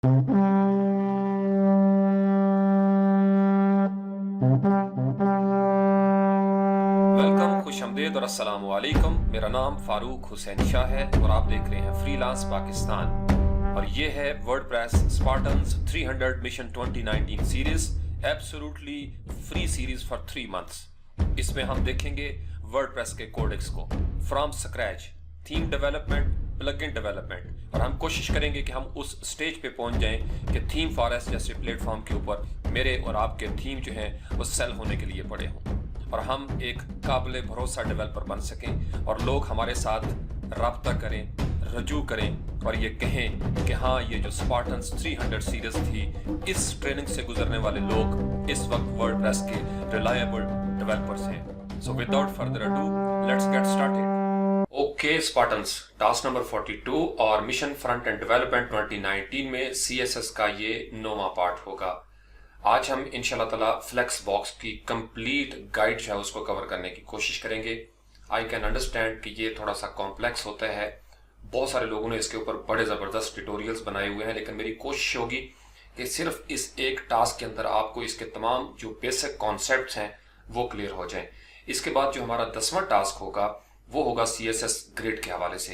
Welcome, खुशआमदीद और अस्सलाम वालेकुम। मेरा नाम फारूक हुसैन शाह है और आप देख रहे हैं फ्रीलांस पाकिस्तान और ये है WordPress Spartans 300 mission 2019 series, absolutely free series for 3 months. इसमें हम देखेंगे वर्डप्रेस के कोडेक्स को from scratch, theme development, plugin development, और हम कोशिश करेंगे कि हम उस स्टेज पे पहुंच जाएं कि थीम फॉरेस्ट जैसे प्लेटफॉर्म के ऊपर मेरे और आपके थीम जो हैं वो सेल होने के लिए पड़े हों और हम एक काबिल भरोसा डेवलपर बन सकें और लोग हमारे साथ रब्ता करें, रजू करें और ये कहें कि हाँ, ये जो स्पार्टन्स 300 सीरीज थी, इस ट्रेनिंग से गुजरने वाले लोग इस वक्त वर्डप्रेस के रिलायबल डेवलपर्स हैं। So without further ado, let's get started. Okay Spartans, task number 42 और मिशन फ्रंट एंड डेवलपमेंट 2019 में CSS का ये 9वां पार्ट होगा। आज हम इंशाल्लाह ताला फ्लेक्स बॉक्स की कंप्लीट गाइड जो है उसको कवर करने की कोशिश करेंगे। आई कैन अंडरस्टैंड कि ये थोड़ा सा कॉम्प्लेक्स होता है, बहुत सारे लोगों ने इसके ऊपर बड़े ज़बरदस्त ट्यूटोरियल्स बनाए हुए हैं, लेकिन मेरी कोशिश होगी कि सिर्फ इस एक टास्क के अंदर आपको इसके तमाम जो बेसिक कॉन्सेप्ट्स हैं वो क्लियर हो जाएं। इसके बाद जो हमारा 10वां टास्क होगा वो होगा CSS ग्रिड के हवाले से,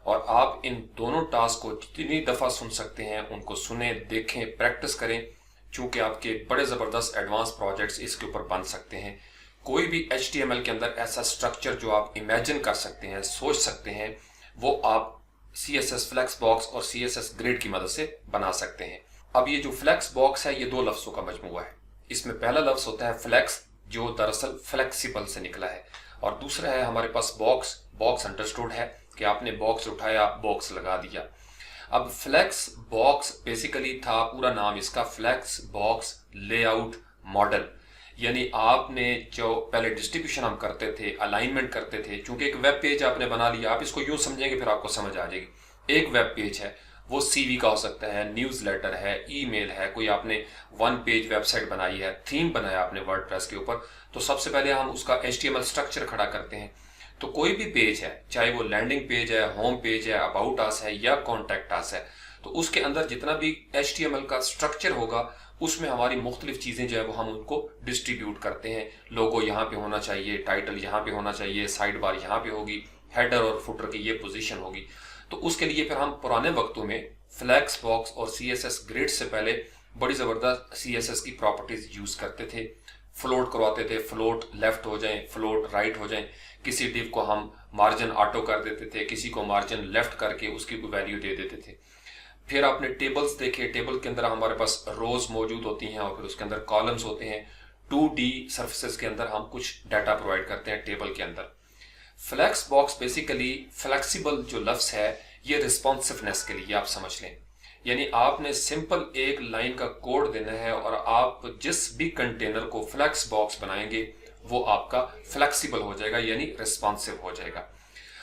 और आप इन दोनों टास्क को जितनी दफ़ा सुन सकते हैं उनको सुने, देखें, प्रैक्टिस करें, चूंकि आपके बड़े ज़बरदस्त एडवांस प्रोजेक्ट्स इसके ऊपर बन सकते हैं। कोई भी HTML के अंदर ऐसा स्ट्रक्चर जो आप इमेजिन कर सकते हैं, सोच सकते हैं, वो आप CSS फ्लेक्स बॉक्स और CSS ग्रिड की मदद से बना सकते हैं। अब ये जो फ्लेक्स बॉक्स है ये 2 लफ्ज़ों का मजमूआ है। इसमें पहला लफ्ज़ होता है फ्लेक्स, जो दरअसल फ्लेक्सिबल से निकला है, और दूसरा है हमारे पास बॉक्स। बॉक्स अंडरस्टूड है कि आपने बॉक्स उठाया, बॉक्स लगा दिया। अब फ्लेक्स बॉक्स बेसिकली था, पूरा नाम इसका फ्लेक्स बॉक्स लेआउट मॉडल, यानी आपने जो पहले डिस्ट्रीब्यूशन हम करते थे, अलाइनमेंट करते थे, चूंकि एक वेब पेज आपने बना लिया, आप इसको यूं समझेंगे फिर आपको समझ आ जाएगी। एक वेब पेज है, वो CV का हो सकता है, न्यूज़लेटर है, ईमेल है, कोई आपने 1 पेज वेबसाइट बनाई है, थीम बनाया आपने वर्डप्रेस के ऊपर, तो सबसे पहले हम उसका HTML स्ट्रक्चर खड़ा करते हैं। तो कोई भी पेज है, चाहे वो लैंडिंग पेज है, होम पेज है, अबाउट अस है या कॉन्टैक्ट अस है, तो उसके अंदर जितना भी HTML का स्ट्रक्चर होगा उसमें हमारी मुख्तलिफ चीज़ें जो है वो हम उनको डिस्ट्रीब्यूट करते हैं। लोगो यहाँ पे होना चाहिए, टाइटल यहाँ पे होना चाहिए, साइड बार यहाँ पे होगी, हेडर और फुटर की ये पोजीशन होगी। तो उसके लिए फिर हम पुराने वक्तों में फ्लेक्स बॉक्स और CSS ग्रिड से पहले बड़ी ज़बरदस्त CSS की प्रॉपर्टीज यूज़ करते थे। फ्लोट करवाते थे, फ्लोट लेफ्ट हो जाए, फ्लोट राइट हो जाए, किसी डिव को हम मार्जिन ऑटो कर देते थे, किसी को मार्जिन लेफ्ट करके उसकी कोई वैल्यू दे देते थे। फिर आपने टेबल्स देखे, टेबल के अंदर हमारे पास रोज मौजूद होती हैं और फिर उसके अंदर कॉलम्स होते हैं। 2D सर्फेसेस के अंदर हम कुछ डाटा प्रोवाइड करते हैं टेबल के अंदर। फ्लेक्स बॉक्स बेसिकली फ्लेक्सिबल जो लफ्ज़ है ये रिस्पॉन्सिवनेस के लिए आप समझ लें, यानी आपने सिंपल एक लाइन का कोड देना है और आप जिस भी कंटेनर को फ्लेक्स बॉक्स बनाएंगे वो आपका फ्लेक्सिबल हो जाएगा, यानी रिस्पॉन्सिव हो जाएगा।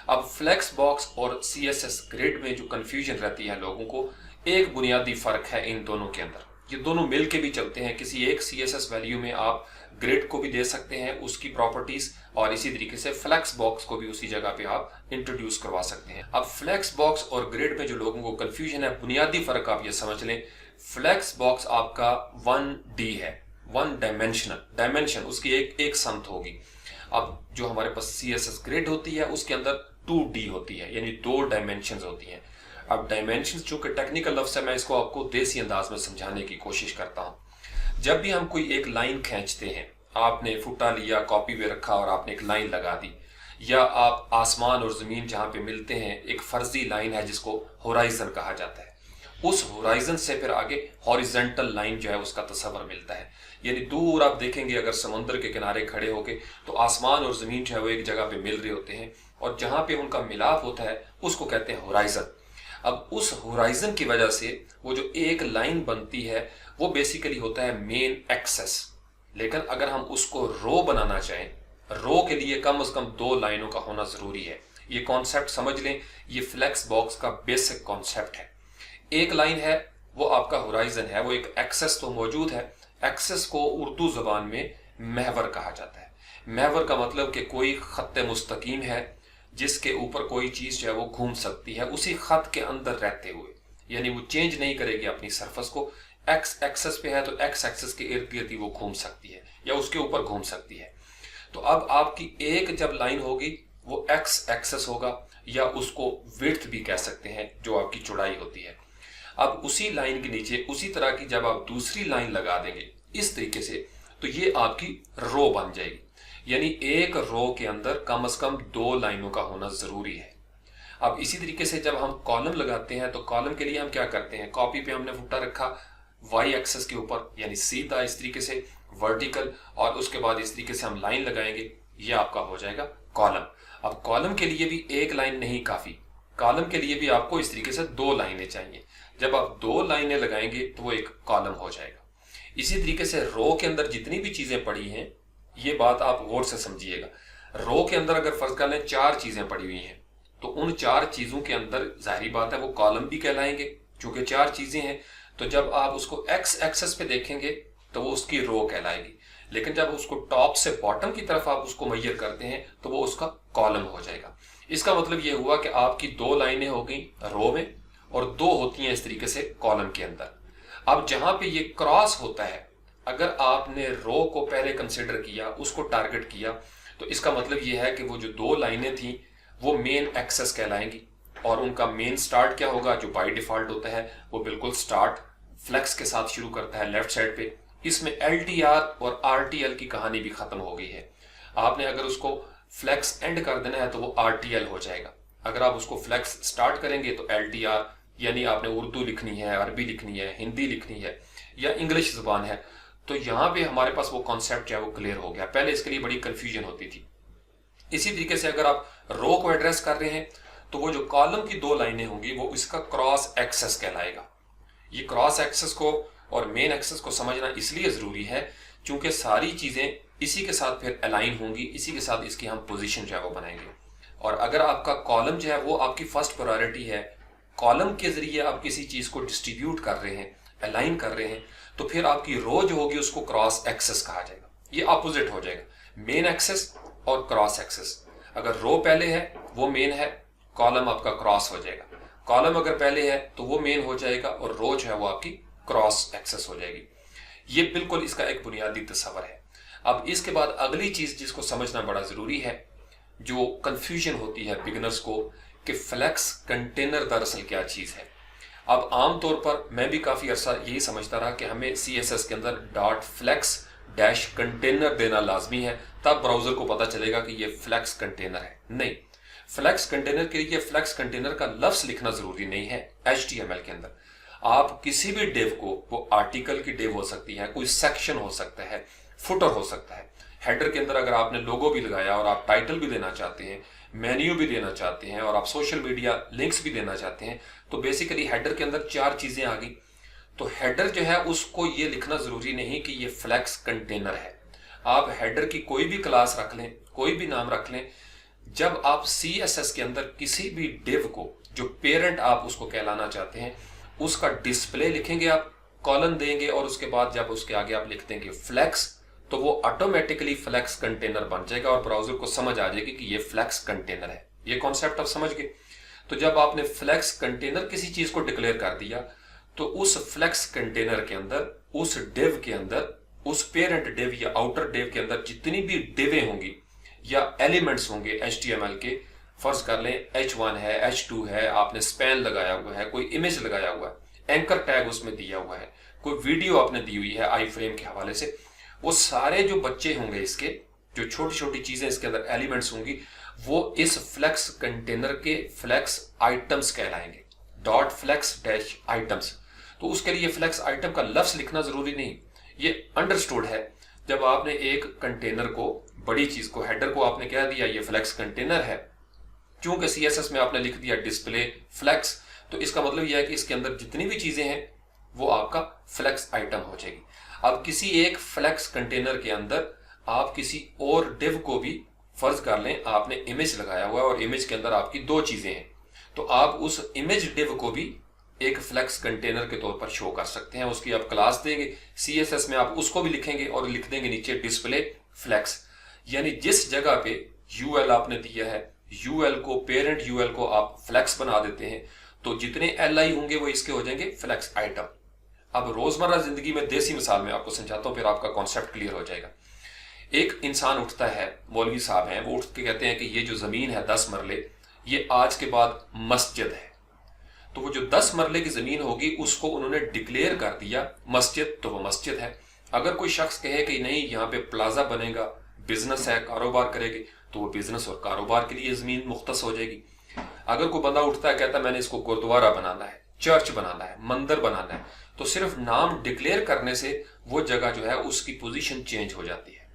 अब फ्लेक्स बॉक्स और CSS ग्रिड में जो कंफ्यूजन रहती है लोगों को, एक बुनियादी फर्क है इन दोनों के अंदर। ये दोनों मिल के भी चलते हैं, किसी एक CSS वैल्यू में आप ग्रिड को भी दे सकते हैं उसकी प्रॉपर्टीज, और इसी तरीके से फ्लेक्स बॉक्स को भी उसी जगह पे आप इंट्रोड्यूस करवा सकते हैं। अब फ्लेक्स बॉक्स और ग्रिड में जो लोगों को कंफ्यूजन है, बुनियादी फर्क आप ये समझ लें, फ्लेक्स बॉक्स आपका 1D है, 1 डायमेंशनल, डायमेंशन उसकी एक संत होगी। अब जो हमारे पास CSS ग्रिड होती है उसके अंदर 2D होती है, यानी 2 डायमेंशंस होती हैं। अब डायमेंशंस चूंकि टेक्निकल लफ्ज़ है, मैं इसको आपको देसी अंदाज में समझाने की कोशिश करता हूँ। जब भी हम कोई एक लाइन खींचते हैं, आपने फुटा लिया, कॉपी पे रखा और आपने एक लाइन लगा दी, या आप आसमान और ज़मीन जहाँ पे मिलते हैं एक फर्जी लाइन है जिसको होराइजन कहा जाता है, उस होराइजन से फिर आगे हॉरिजेंटल लाइन जो है उसका तस्वर मिलता है। यानी दूर आप देखेंगे अगर समुद्र के किनारे खड़े होके तो आसमान और ज़मीन जो है वो एक जगह पे मिल रहे होते हैं, और जहाँ पे उनका मिलाप होता है उसको कहते हैं होराइजन। अब उस होराइजन की वजह से वो जो एक लाइन बनती है वो बेसिकली होता है मेन एक्सेस। लेकिन अगर हम उसको रो बनाना चाहें, रो के लिए कम से कम 2 लाइनों का होना ज़रूरी है। ये कॉन्सेप्ट समझ लें, ये फ्लेक्स बॉक्स का बेसिक कॉन्सेप्ट है। एक लाइन है वो आपका होराइजन है, वो एक एक्सेस तो मौजूद है। एक्सेस को उर्दू ज़बान में महवर कहा जाता है। महवर का मतलब कि कोई खत्ते मुस्तकीम है जिसके ऊपर कोई चीज़ जो है वो घूम सकती है उसी खत के अंदर रहते हुए, यानी वो चेंज नहीं करेगी अपनी सरफेस को। एक्स एक्सेस पे है तो एक्स एक्सेस के इर्द गिर्द ही वो घूम सकती है या उसके ऊपर घूम सकती है। तो अब आपकी एक जब लाइन होगी वो एक्स एक्सेस होगा, या उसको विड्थ भी कह सकते हैं, जो आपकी चौड़ाई होती है। अब उसी लाइन के नीचे उसी तरह की जब आप दूसरी लाइन लगा देंगे इस तरीके से, तो ये आपकी रो बन जाएगी। यानी एक रो के अंदर कम से कम 2 लाइनों का होना जरूरी है। अब इसी तरीके से जब हम कॉलम लगाते हैं तो कॉलम के लिए हम क्या करते हैं, कॉपी पे हमने फुटा रखा वाई एक्सेस के ऊपर, यानी सीधा इस तरीके से वर्टिकल, और उसके बाद इस तरीके से हम लाइन लगाएंगे, ये आपका हो जाएगा कॉलम। अब कॉलम के लिए भी एक लाइन नहीं काफी, कॉलम के लिए भी आपको इस तरीके से 2 लाइनें चाहिए। जब आप 2 लाइनें लगाएंगे तो वो एक कॉलम हो जाएगा। इसी तरीके से रो के अंदर जितनी भी चीजें पड़ी हैं, ये बात आप गौर से समझिएगा। रो के अंदर अगर फर्ज कर लें 4 चीजें पड़ी हुई हैं, तो उन 4 चीजों के अंदर जाहिर बात है वो कॉलम भी कहलाएंगे, चूंकि 4 चीजें हैं। तो जब आप उसको एक्स एक्सेस पे देखेंगे तो वो उसकी रो कहलाएगी, लेकिन जब उसको टॉप से बॉटम की तरफ आप उसको मैयर करते हैं तो वो उसका कॉलम हो जाएगा। इसका मतलब ये हुआ कि आपकी 2 लाइनें हो गई रो में और 2 होती हैं इस तरीके से कॉलम के अंदर। अब जहां पे ये क्रॉस होता है, अगर आपने रो को पहले कंसिडर किया, उसको टारगेट किया, तो इसका मतलब ये है कि वो जो 2 लाइनें थी वो मेन एक्सेस कहलाएंगी, और उनका मेन स्टार्ट क्या होगा, जो बाय डिफॉल्ट होता है वो बिल्कुल स्टार्ट फ्लेक्स के साथ शुरू करता है लेफ्ट साइड पे। इसमें LTR और RTL की कहानी भी खत्म हो गई है। आपने अगर उसको फ्लेक्स एंड कर देना है तो वो RTL हो जाएगा। अगर आप उसको फ्लेक्स स्टार्ट करेंगे तो LTR, यानी आपने उर्दू लिखनी है, अरबी लिखनी है, हिंदी लिखनी है या इंग्लिश जुबान है, तो यहाँ पे हमारे पास वो कॉन्सेप्ट जो है वो क्लियर हो गया। पहले इसके लिए बड़ी कंफ्यूजन होती थी। इसी तरीके से अगर आप रो को एड्रेस कर रहे हैं तो वो जो कॉलम की 2 लाइनें होंगी वो इसका क्रॉस एक्सेस कहलाएगा। ये क्रॉस एक्सेस को और मेन एक्सेस को समझना इसलिए जरूरी है क्योंकि सारी चीजें इसी के साथ फिर अलाइन होंगी, इसी के साथ इसकी हम पोजीशन जो है वो बनाएंगे। और अगर आपका कॉलम जो है वो आपकी फर्स्ट प्रायोरिटी है, कॉलम के जरिए आप किसी चीज को डिस्ट्रीब्यूट कर रहे हैं, अलाइन कर रहे हैं, तो फिर आपकी रो जो होगी उसको क्रॉस एक्सेस कहा जाएगा। ये अपोजिट हो जाएगा, मेन एक्सेस और क्रॉस एक्सेस। अगर रो पहले है वो मेन है, कॉलम आपका क्रॉस हो जाएगा। कॉलम अगर पहले है तो वो मेन हो जाएगा और रो जो है वो आपकी क्रॉस एक्सेस हो जाएगी। ये बिल्कुल इसका एक बुनियादी तस्वर है। अब इसके बाद अगली चीज जिसको समझना बड़ा जरूरी है, जो कंफ्यूजन होती है बिगिनर्स को, कि फ्लेक्स कंटेनर दरअसल क्या चीज है। अब आमतौर पर मैं भी काफी अरसा यही समझता रहा कि हमें CSS के अंदर डॉट फ्लेक्स डैश कंटेनर देना लाजमी है, तब ब्राउजर को पता चलेगा कि ये फ्लेक्स कंटेनर है। नहीं, फ्लेक्स कंटेनर के लिए फ्लेक्स कंटेनर का लफ्ज लिखना जरूरी नहीं है। HTML के अंदर आप किसी भी डिव को, वो आर्टिकल की डिव हो सकती है, कोई सेक्शन हो सकता है, फुटर हो सकता है, हेडर के अंदर अगर आपने लोगो भी लगाया और आप टाइटल भी देना चाहते हैं, मेन्यू भी देना चाहते हैं और आप सोशल मीडिया लिंक्स भी देना चाहते हैं, तो बेसिकली हेडर के अंदर 4 चीजें आ गई। तो हेडर जो है उसको ये लिखना जरूरी नहीं कि ये फ्लेक्स कंटेनर है। आप हेडर की कोई भी क्लास रख लें, कोई भी नाम रख लें। जब आप CSS के अंदर किसी भी डिव को, जो पेरेंट आप उसको कहलाना चाहते हैं, उसका डिस्प्ले लिखेंगे, आप कॉलन देंगे और उसके बाद जब उसके आगे आप लिख देंगे फ्लेक्स, तो वो ऑटोमेटिकली फ्लेक्स कंटेनर बन जाएगा और ब्राउजर को समझ आ जाएगी कि ये फ्लेक्स कंटेनर है। ये कॉन्सेप्ट आप समझ गए। तो जब आपने फ्लेक्स कंटेनर किसी चीज को डिक्लेयर कर दिया, तो उस फ्लेक्स कंटेनर के अंदर, उस डिव के अंदर, उस पेरेंट डिव या आउटर डिव के अंदर जितनी भी डिवें होंगी या एलिमेंट्स होंगे HTML के, फर्ज कर लें H1 है, H2 है, आपने स्पैन लगाया हुआ है, कोई इमेज लगाया हुआ है, एंकर टैग उसमें दिया हुआ है, कोई वीडियो आपने दी हुई है आई फ्रेम के हवाले से, वो सारे जो बच्चे होंगे इसके, जो छोटी छोटी चीजें इसके अंदर एलिमेंट्स होंगी, वो इस फ्लेक्स कंटेनर के फ्लेक्स आइटम्स कहलाएंगे। Dot flex dash items. तो उसके लिए फ्लेक्स आइटम का लफ्ज लिखना जरूरी नहीं, ये अंडरस्टूड है। जब आपने एक कंटेनर को, बड़ी चीज को, हेडर को आपने कह दिया ये फ्लेक्स कंटेनर है, चूंकि CSS में आपने लिख दिया डिस्प्ले फ्लेक्स, तो इसका मतलब यह है कि इसके अंदर जितनी भी चीजें हैं वो आपका फ्लेक्स आइटम हो जाएगी। अब किसी एक फ्लेक्स कंटेनर के अंदर आप किसी और डिव को भी, फर्ज कर लें आपने इमेज लगाया हुआ है और इमेज के अंदर आपकी 2 चीजें हैं, तो आप उस इमेज डिव को भी एक फ्लेक्स कंटेनर के तौर पर शो कर सकते हैं। उसकी आप क्लास देंगे, CSS में आप उसको भी लिखेंगे और लिख देंगे नीचे डिस्प्ले फ्लेक्स। यानी जिस जगह पे UL आपने दिया है, UL को, पेरेंट UL को आप फ्लेक्स बना देते हैं, तो जितने LI होंगे वो इसके हो जाएंगे फ्लेक्स आइटम। अब रोजमर्रा जिंदगी में देसी मिसाल में आपको समझाता हूं, फिर आपका कॉन्सेप्ट क्लियर हो जाएगा। एक इंसान उठता है, मौलवी साहब हैं, वो उठ के कहते हैं कि ये जो जमीन है 10 मरले, ये आज के बाद मस्जिद है। तो वो जो 10 मरले की जमीन होगी उसको उन्होंने डिक्लेयर कर दिया मस्जिद, तो वो मस्जिद है। अगर कोई शख्स कहे कि नहीं यहाँ पे प्लाजा बनेगा, बिजनेस है, कारोबार करेगी, तो वो बिजनेस और कारोबार के लिए जमीन मुख्तस हो जाएगी। अगर कोई बंदा उठता है कहता है मैंने इसको गुरुद्वारा बनाना है, चर्च बनाना है, मंदिर बनाना है, तो सिर्फ नाम डिक्लेयर करने से वो जगह जो है उसकी पोजीशन चेंज हो जाती है।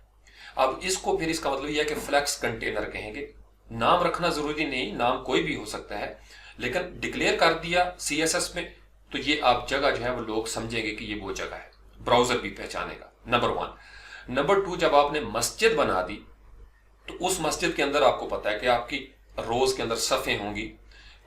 अब इसको फिर इसका मतलब यह है कि फ्लैक्स कंटेनर कहेंगे। नाम रखना जरूरी नहीं, नाम कोई भी हो सकता है, लेकिन डिक्लेयर कर दिया CSS में तो ये आप जगह जो है वो लोग समझेंगे कि ये वो जगह है, ब्राउजर भी पहचानेगा। नंबर 1। नंबर 2, जब आपने मस्जिद बना दी तो उस मस्जिद के अंदर आपको पता है कि आपकी रोज के अंदर सफ़े होंगी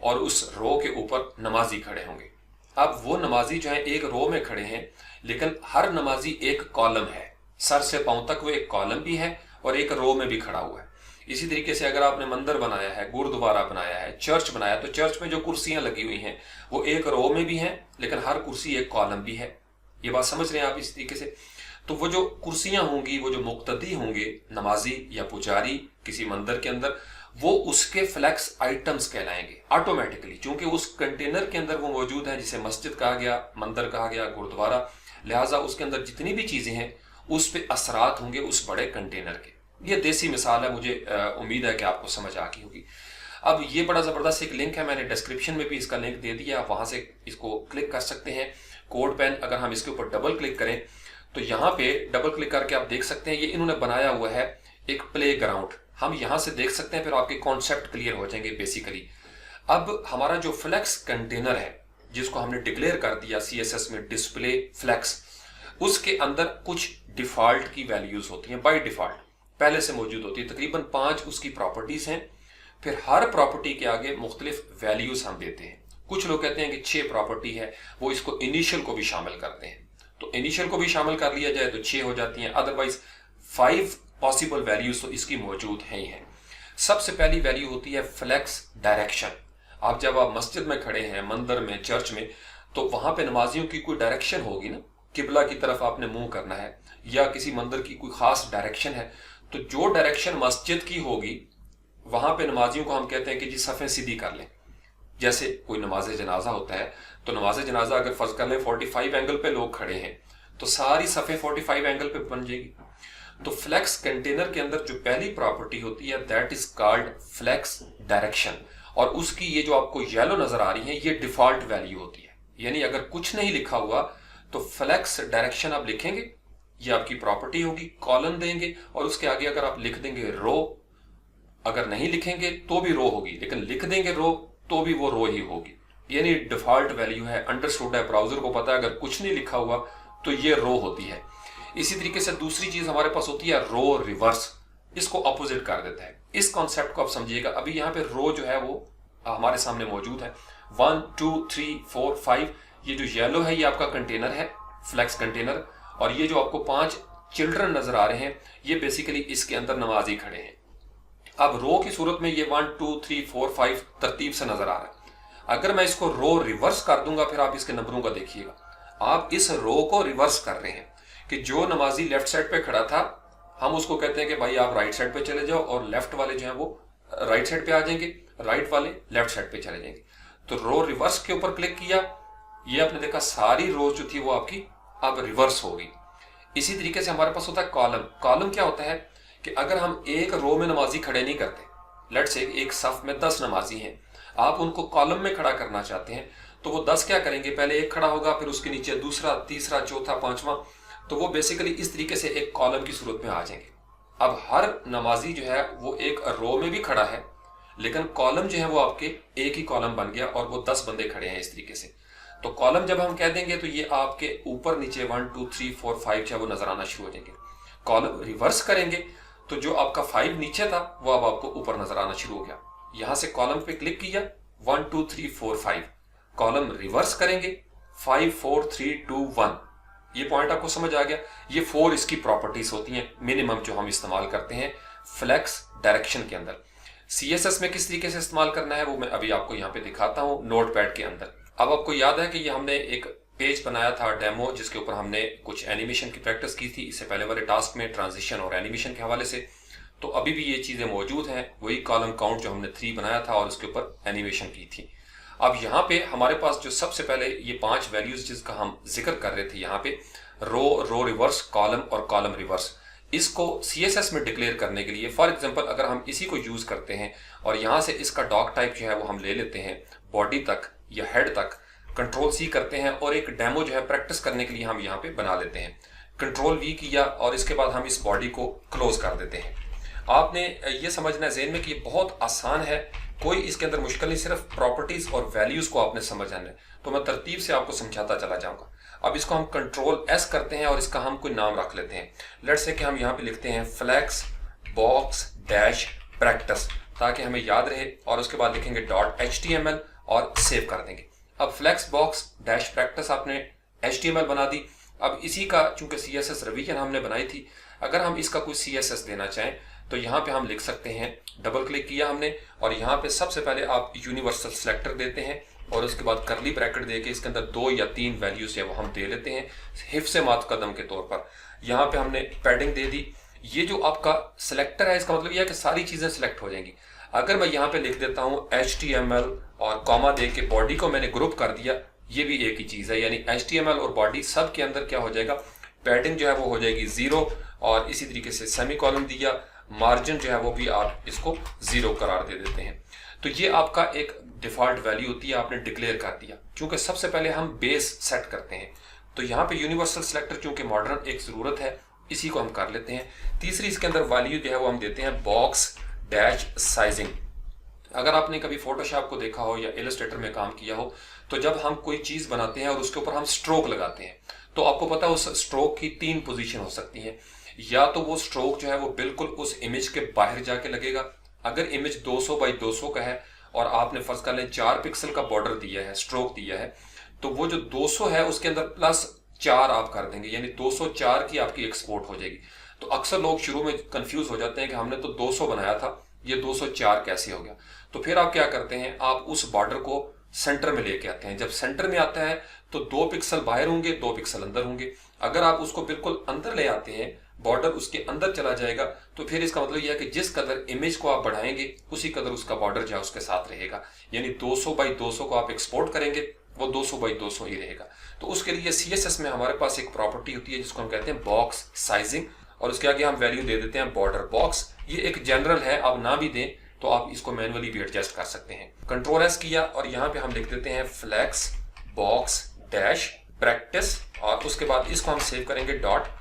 और उस रो के ऊपर नमाजी खड़े होंगे। अब वो नमाजी जो है एक रो में खड़े हैं, लेकिन हर नमाजी एक कॉलम है, सर से पांव तक वो एक कॉलम भी है और एक रो में भी खड़ा हुआ है। इसी तरीके से अगर आपने मंदिर बनाया है, गुरुद्वारा बनाया है, चर्च बनाया, तो चर्च में जो कुर्सियां लगी हुई हैं वो एक रो में भी हैं, लेकिन हर कुर्सी एक कॉलम भी है। ये बात समझ रहे हैं आप? इस तरीके से तो वो जो कुर्सियां होंगी, वो जो मुक्तदी होंगे, नमाजी या पुजारी किसी मंदिर के अंदर, वो उसके फ्लैक्स आइटम्स कहलाएंगे ऑटोमेटिकली, क्योंकि उस कंटेनर के अंदर वो मौजूद है जिसे मस्जिद कहा गया, मंदिर कहा गया, गुरुद्वारा। लिहाजा उसके अंदर जितनी भी चीजें हैं उस पे असरात होंगे उस बड़े कंटेनर के। ये देसी मिसाल है, मुझे उम्मीद है कि आपको समझ आ गई होगी। अब ये बड़ा जबरदस्त एक लिंक है, मैंने डिस्क्रिप्शन में भी इसका लिंक दे दिया, आप वहां से इसको क्लिक कर सकते हैं। कोड पेन, अगर हम इसके ऊपर डबल क्लिक करें तो यहाँ पे डबल क्लिक करके आप देख सकते हैं ये इन्होंने बनाया हुआ है एक प्ले ग्राउंड। हम यहाँ से देख सकते हैं, फिर आपके कॉन्सेप्ट क्लियर हो जाएंगे बेसिकली। अब हमारा जो फ्लेक्स कंटेनर है जिसको हमने डिक्लेयर कर दिया CSS में डिस्प्ले फ्लेक्स, उसके अंदर कुछ डिफॉल्ट की वैल्यूज होती हैं, बाय डिफॉल्ट पहले से मौजूद होती है। तकरीबन 5 उसकी प्रॉपर्टीज हैं। फिर हर प्रॉपर्टी के आगे मुख्तलिफ वैल्यूज हम देते हैं। कुछ लोग कहते हैं कि 6 प्रॉपर्टी है, वो इसको इनिशियल को भी शामिल करते हैं, तो इनिशियल को भी शामिल कर लिया जाए तो 6 हो जाती हैं। अदरवाइज 5 पॉसिबल वैल्यूज तो इसकी मौजूद है ही है। सबसे पहली वैल्यू होती है फ्लेक्स डायरेक्शन। आप जब आप मस्जिद में खड़े हैं, मंदिर में, चर्च में, तो वहां पे नमाजियों की कोई डायरेक्शन होगी ना, किबला की तरफ आपने मुंह करना है या किसी मंदिर की कोई खास डायरेक्शन है, तो जो डायरेक्शन मस्जिद की होगी वहां पे नमाजियों को हम कहते हैं कि जी सफ़ें सीधी कर लें। जैसे कोई नमाज जनाजा होता है तो नमाज जनाजा अगर फर्ज कर लें 45 एंगल पे लोग खड़े हैं तो सारी सफ़ें 45 एंगल पे बन जाएगी। तो फ्लेक्स कंटेनर के अंदर जो पहली प्रॉपर्टी होती है that is called flex direction, और उसकी ये जो आपको येलो नजर आ रही है ये डिफॉल्ट वैल्यू होती है। यानी अगर कुछ नहीं लिखा हुआ तो फ्लेक्स डायरेक्शन आप लिखेंगे, ये आपकी प्रॉपर्टी होगी, कॉलम देंगे और उसके आगे अगर आप लिख देंगे रो, अगर नहीं लिखेंगे तो भी रो होगी, लेकिन लिख देंगे रो तो भी वो रो ही होगी। यानी डिफॉल्ट वैल्यू है, अंडरस्टूड है, ब्राउजर को पता है अगर कुछ नहीं लिखा हुआ तो ये रो होती है। इसी तरीके से दूसरी चीज हमारे पास होती है रो रिवर्स, इसको अपोजिट कर देता है। इस कॉन्सेप्ट को आप समझिएगा। अभी यहाँ पे रो जो है वो हमारे सामने मौजूद है 1 2 3 4 5। ये जो येलो है ये आपका कंटेनर है, फ्लेक्स कंटेनर, और ये जो आपको 5 चिल्ड्रन नजर आ रहे हैं ये बेसिकली इसके अंदर नमाजी खड़े हैं। अब रो की सूरत में ये 1 2 3 4 5 तरतीब से नजर आ रहा है। अगर मैं इसको रो रिवर्स कर दूंगा, फिर आप इसके नंबरों का देखिएगा, आप इस रो को रिवर्स कर रहे हैं कि जो नमाजी लेफ्ट साइड पे खड़ा था हम उसको कहते हैं कि भाई आप राइट साइड पे चले जाओ, और लेफ्ट वाले जो है वो राइट साइड पे आ जाएंगे, राइट वाले लेफ्ट साइड पे चले जाएंगे। तो रो रिवर्स के ऊपर क्लिक किया, ये आपने देखा सारी रो जो थी वो आपकी अब रिवर्स हो गई। इसी तरीके से हमारे पास होता है कॉलम। कॉलम क्या होता है कि अगर हम एक रो में नमाजी खड़े नहीं करते, लेट्स से एक सफ में 10 नमाजी हैं, आप उनको कॉलम में खड़ा करना चाहते हैं, तो वो 10 क्या करेंगे, पहले एक खड़ा होगा, फिर उसके नीचे दूसरा, तीसरा, चौथा, पांचवा, तो वो बेसिकली इस तरीके से एक कॉलम की सूरत में आ जाएंगे। अब हर नमाजी जो है वो एक रो में भी खड़ा है, लेकिन कॉलम जो है वो आपके एक ही कॉलम बन गया और वो 10 बंदे खड़े हैं इस तरीके से। तो कॉलम जब हम कह देंगे तो ये आपके ऊपर नीचे 1 2 3 4 5 जो है वो नजर आना शुरू हो जाएंगे। कॉलम रिवर्स करेंगे तो जो आपका 5 नीचे था वो अब आपको ऊपर नजर आना शुरू हो गया। यहां से कॉलम पे क्लिक किया 1 2 3 4 5, कॉलम रिवर्स करेंगे 5 4 3 2 1। ये पॉइंट आपको समझ आ गया। ये 4 इसकी प्रॉपर्टीज होती हैं मिनिमम जो हम इस्तेमाल करते हैं फ्लेक्स डायरेक्शन के अंदर। CSS में किस तरीके से इस्तेमाल करना है वो मैं अभी आपको यहाँ पे दिखाता हूँ नोटपैड के अंदर। अब आपको याद है कि ये हमने एक पेज बनाया था डेमो, जिसके ऊपर हमने कुछ एनिमेशन की प्रैक्टिस की थी इससे पहले वाले टास्क में, ट्रांजिशन और एनिमेशन के हवाले से। तो अभी भी ये चीज़ें मौजूद हैं, वही कॉलम काउंट जो हमने 3 बनाया था और उसके ऊपर एनिमेशन की थी। अब यहाँ पे हमारे पास जो सबसे पहले ये 5 वैल्यूज जिसका हम जिक्र कर रहे थे यहाँ पे, रो रिवर्स, कॉलम और कॉलम रिवर्स, इसको CSS में डिक्लेयर करने के लिए फॉर एग्जांपल अगर हम इसी को यूज करते हैं और यहाँ से इसका डॉक टाइप जो है वो हम ले लेते हैं बॉडी तक या हेड तक, Ctrl+C करते हैं और एक डेमो जो है प्रैक्टिस करने के लिए हम यहाँ पे बना लेते हैं, Ctrl+V किया और इसके बाद हम इस बॉडी को क्लोज कर देते हैं। आपने ये समझना है ज़हन में कि ये बहुत आसान है, कोई इसके अंदर मुश्किल नहीं, सिर्फ प्रॉपर्टीज और वैल्यूज को आपने समझ आना है। तो मैं तरतीब से आपको समझाता चला जाऊंगा। अब इसको हम Ctrl+S करते हैं और इसका हम कोई नाम रख लेते हैं। लेट्स से कि हम यहाँ पे लिखते हैं फ्लैक्स बॉक्स डैश प्रैक्टिस, ताकि हमें याद रहे, और उसके बाद लिखेंगे .html और सेव कर देंगे। अब फ्लैक्स बॉक्स डैश प्रैक्टिस आपने HTML बना दी। अब इसी का चूंकि CSS रिवीजन हमने बनाई थी, अगर हम इसका कोई CSS देना चाहें तो यहाँ पे हम लिख सकते हैं, डबल क्लिक किया हमने और यहाँ पे सबसे पहले आप यूनिवर्सल सिलेक्टर देते हैं और उसके बाद करली ब्रैकेट देके इसके अंदर 2 या 3 वैल्यूज है वो हम दे लेते हैं हिफ्ज़ मातकदम के तौर पर। यहाँ पे हमने पैडिंग दे दी। ये जो आपका सिलेक्टर है इसका मतलब यह है कि सारी चीज़ें सिलेक्ट हो जाएंगी। अगर मैं यहाँ पे लिख देता हूँ HTML और कॉमा दे के बॉडी को मैंने ग्रुप कर दिया, ये भी एक ही चीज़ है, यानी HTML और बॉडी सब के अंदर क्या हो जाएगा, पैडिंग जो है वो हो जाएगी 0 और इसी तरीके से सेमी कॉलम दिया, मार्जिन जो है वो भी आप इसको 0 करार दे देते हैं। तो ये आपका एक डिफॉल्ट वैल्यू होती है, आपने डिक्लेयर कर दिया। चूंकि सबसे पहले हम बेस सेट करते हैं तो यहाँ पे यूनिवर्सल सिलेक्टर चूंकि मॉडर्न एक ज़रूरत है, इसी को हम कर लेते हैं। तीसरी इसके अंदर वैल्यू जो है वो हम देते हैं बॉक्स डैश साइजिंग। अगर आपने कभी फोटोशॉप को देखा हो या इलस्ट्रेटर में काम किया हो तो जब हम कोई चीज़ बनाते हैं और उसके ऊपर हम स्ट्रोक लगाते हैं तो आपको पता है उस स्ट्रोक की 3 पोजीशन हो सकती है। या तो वो स्ट्रोक जो है वो बिल्कुल उस इमेज के बाहर जाके लगेगा। अगर इमेज 200 बाई 200 का है और आपने फर्ज कर लें 4 पिक्सल का बॉर्डर दिया है, स्ट्रोक दिया है, तो वो जो 200 है उसके अंदर +4 आप कर देंगे, यानी 204 की आपकी एक्सपोर्ट हो जाएगी। तो अक्सर लोग शुरू में कंफ्यूज हो जाते हैं कि हमने तो 200 बनाया था, ये 204 कैसे हो गया। तो फिर आप क्या करते हैं, आप उस बॉर्डर को सेंटर में लेके आते हैं। जब सेंटर में आता है तो 2 पिक्सल बाहर होंगे, 2 पिक्सल अंदर होंगे। अगर आप उसको बिल्कुल अंदर ले आते हैं, बॉर्डर उसके अंदर चला जाएगा, तो फिर इसका मतलब यह है कि जिस कदर इमेज को आप बढ़ाएंगे उसी कदर उसका बॉर्डर जो है उसके साथ रहेगा। यानी 200 बाई 200 को आप एक्सपोर्ट करेंगे, वो 200 बाई 200 ही रहेगा। तो उसके लिए CSS में हमारे पास एक प्रॉपर्टी होती है जिसको हम कहते हैं बॉक्स साइजिंग, और उसके आगे हम वैल्यू दे देते हैं बॉर्डर बॉक्स। ये एक जनरल है, आप ना भी दें तो आप इसको मैनुअली भी एडजस्ट कर सकते हैं। Ctrl+S किया और यहाँ पे हम लिख देते हैं फ्लैक्स बॉक्स डैश प्रैक्टिस और उसके बाद इसको हम सेव करेंगे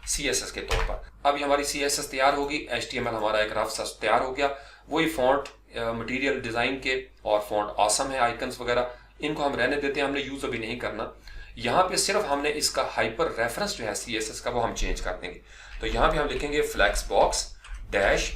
.css के तौर पर। अभी हमारी CSS तैयार होगी, HTML हमारा एक रफ सा तैयार हो गया। वही फॉन्ट मटेरियल डिजाइन के और फॉन्ट ऑसम है, आइकन्स वगैरह, इनको हम रहने देते हैं, हमने यूज अभी नहीं करना। यहाँ पे सिर्फ हमने इसका हाइपर रेफरेंस जो है CSS का वो हम चेंज कर देंगे। तो यहाँ पे हम लिखेंगे फ्लैक्स बॉक्स डैश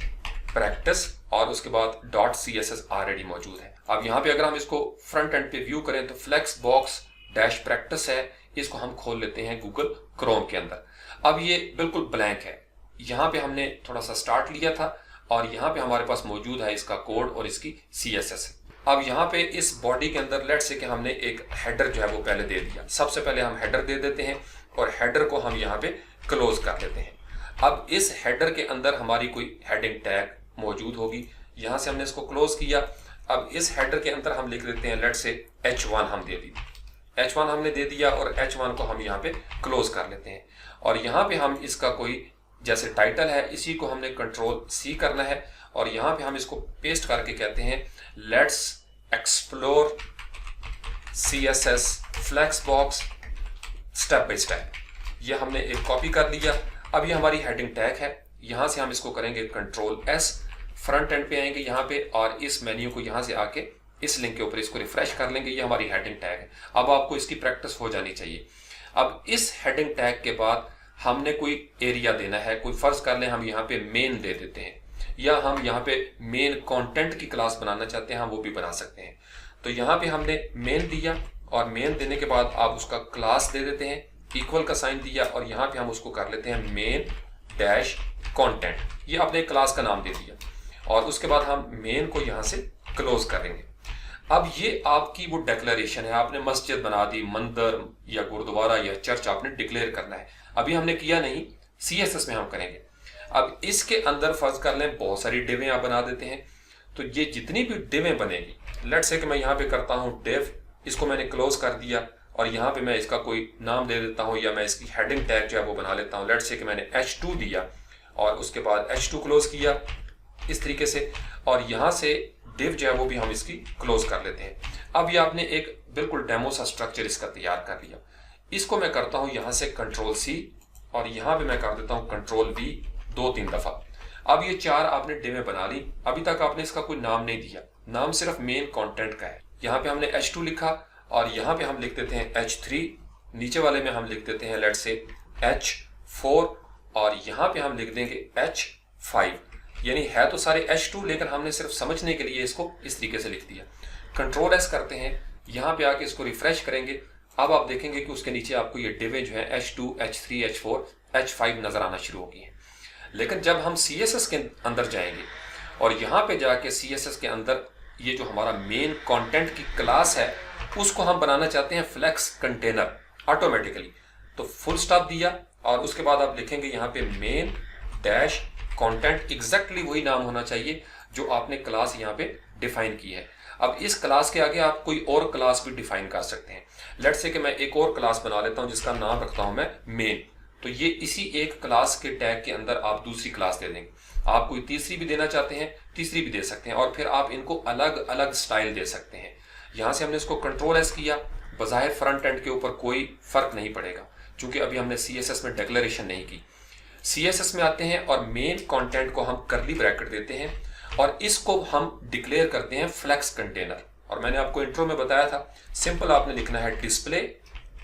प्रैक्टिस और उसके बाद .css ऑलरेडी मौजूद है। अब यहाँ पे अगर हम इसको फ्रंट एंड पे व्यू करें तो फ्लैक्स बॉक्स डैश प्रैक्टिस है, इसको हम खोल लेते हैं गूगल क्रोम के अंदर। अब ये बिल्कुल ब्लैंक है, यहाँ पे हमने थोड़ा सा स्टार्ट लिया था और यहाँ पे हमारे पास मौजूद है इसका कोड और इसकी CSS। अब यहाँ पे इस बॉडी के अंदर लेट्स से कि हमने एक हेडर जो है वो पहले दे दिया। सबसे पहले हम हेडर दे देते हैं और हेडर को हम यहाँ पे क्लोज कर देते हैं। अब इस हेडर के अंदर हमारी कोई हेडिंग टैग मौजूद होगी, यहाँ से हमने इसको क्लोज किया। अब इस हेडर के अंदर हम लिख देते हैं लेट्स से H1 हम दे दी, H1 हमने दे दिया और H1 को हम यहाँ पे क्लोज कर लेते हैं। और यहाँ पे हम इसका कोई जैसे टाइटल है इसी को हमने Ctrl+C करना है और यहाँ पे हम इसको पेस्ट करके कहते हैं let's explore CSS flex box step by step. ये हमने एक कॉपी कर लिया। अब ये हमारी हेडिंग टैग है, यहाँ से हम इसको करेंगे Ctrl+S, फ्रंट एंड पे आएंगे यहाँ पे और इस मेन्यू को यहाँ से आके इस लिंक के ऊपर इसको रिफ्रेश कर लेंगे। ये हमारी हेडिंग टैग है। अब आपको इसकी प्रैक्टिस हो जानी चाहिए। अब इस हेडिंग टैग के बाद हमने कोई एरिया देना है, कोई फर्ज कर लें हम यहाँ पे मेन दे देते हैं, या हम यहाँ पे मेन कंटेंट की क्लास बनाना चाहते हैं, हम वो भी बना सकते हैं। तो यहाँ पे हमने मेन दिया और मेन देने के बाद आप उसका क्लास दे देते हैं, इक्वल का साइन दिया और यहाँ पे हम उसको कर लेते हैं मेन डैश कंटेंट। ये आपने क्लास का नाम दे दिया और उसके बाद हम मेन को यहाँ से क्लोज करेंगे। अब ये आपकी वो डिक्लेरेशन है, आपने मस्जिद बना दी, मंदिर या गुरुद्वारा या चर्च आपने डिक्लेयर करना है। अभी हमने किया नहीं, CSS में हम करेंगे। अब इसके अंदर फर्ज कर लें बहुत सारी डिवें आप बना देते हैं, तो ये जितनी भी डिवें बनेगी, लेट्स से कि मैं यहाँ पे करता हूँ डिव, इसको मैंने क्लोज कर दिया और यहाँ पे मैं इसका कोई नाम दे देता हूँ या मैं इसकी हेडिंग टैग जो है वो बना लेता हूँ। लेट्स से कि मैंने H2 दिया और उसके बाद H2 क्लोज किया इस तरीके से, और यहाँ से डिव जो है वो भी हम इसकी क्लोज कर लेते हैं। अब ये आपने एक बिल्कुल डेमो सा स्ट्रक्चर इसका तैयार कर लिया। इसको मैं करता हूँ यहाँ से Ctrl+C और यहाँ पे मैं कर देता हूँ Ctrl+V 2-3 दफा। अब ये 4 आपने डिवें बना ली। अभी तक आपने इसका कोई नाम नहीं दिया, नाम सिर्फ मेन कंटेंट का है। यहाँ पे हमने H2 लिखा और यहाँ पे हम लिख देते हैं H3, नीचे वाले में हम लिख देते हैं लेट्स से H4 और यहाँ पे हम लिख देंगे H5। यानी है तो सारे H2 लेकिन हमने सिर्फ समझने के लिए इसको इस तरीके से लिख दिया। Ctrl+S करते हैं, यहाँ पे आके इसको रिफ्रेश करेंगे। अब आप देखेंगे कि उसके नीचे आपको ये डिवें जो है H2, H3, H4, H5 नजर आना शुरू हो गई हैं। लेकिन जब हम CSS के अंदर जाएंगे और यहाँ पे जाके CSS के अंदर ये जो हमारा मेन कंटेंट की क्लास है उसको हम बनाना चाहते हैं फ्लेक्स कंटेनर ऑटोमेटिकली, तो फुल स्टॉप दिया और उसके बाद आप लिखेंगे यहाँ पे मेन डैश कंटेंट, एग्जैक्टली वही नाम होना चाहिए जो आपने क्लास यहाँ पे डिफाइन की है। अब इस क्लास के आगे आप कोई और क्लास भी डिफाइन कर सकते हैं। लेट्स से कि मैं एक और क्लास बना लेता हूँ जिसका नाम रखता हूँ मैं मेन, तो ये इसी एक क्लास के टैग के अंदर आप दूसरी क्लास दे देंगे। आप कोई तीसरी भी देना चाहते हैं तीसरी भी दे सकते हैं और फिर आप इनको अलग अलग स्टाइल दे सकते हैं। यहाँ से हमने इसको Ctrl+S किया, बज़ाहिर फ्रंट एंड के ऊपर कोई फर्क नहीं पड़ेगा क्योंकि अभी हमने CSS में डिक्लेरेशन नहीं की। CSS में आते हैं और मेन कंटेंट को हम कर्ली ब्रैकेट देते हैं और इसको हम डिक्लेयर करते हैं फ्लेक्स कंटेनर। और मैंने आपको इंट्रो में बताया था सिंपल आपने लिखना है डिस्प्ले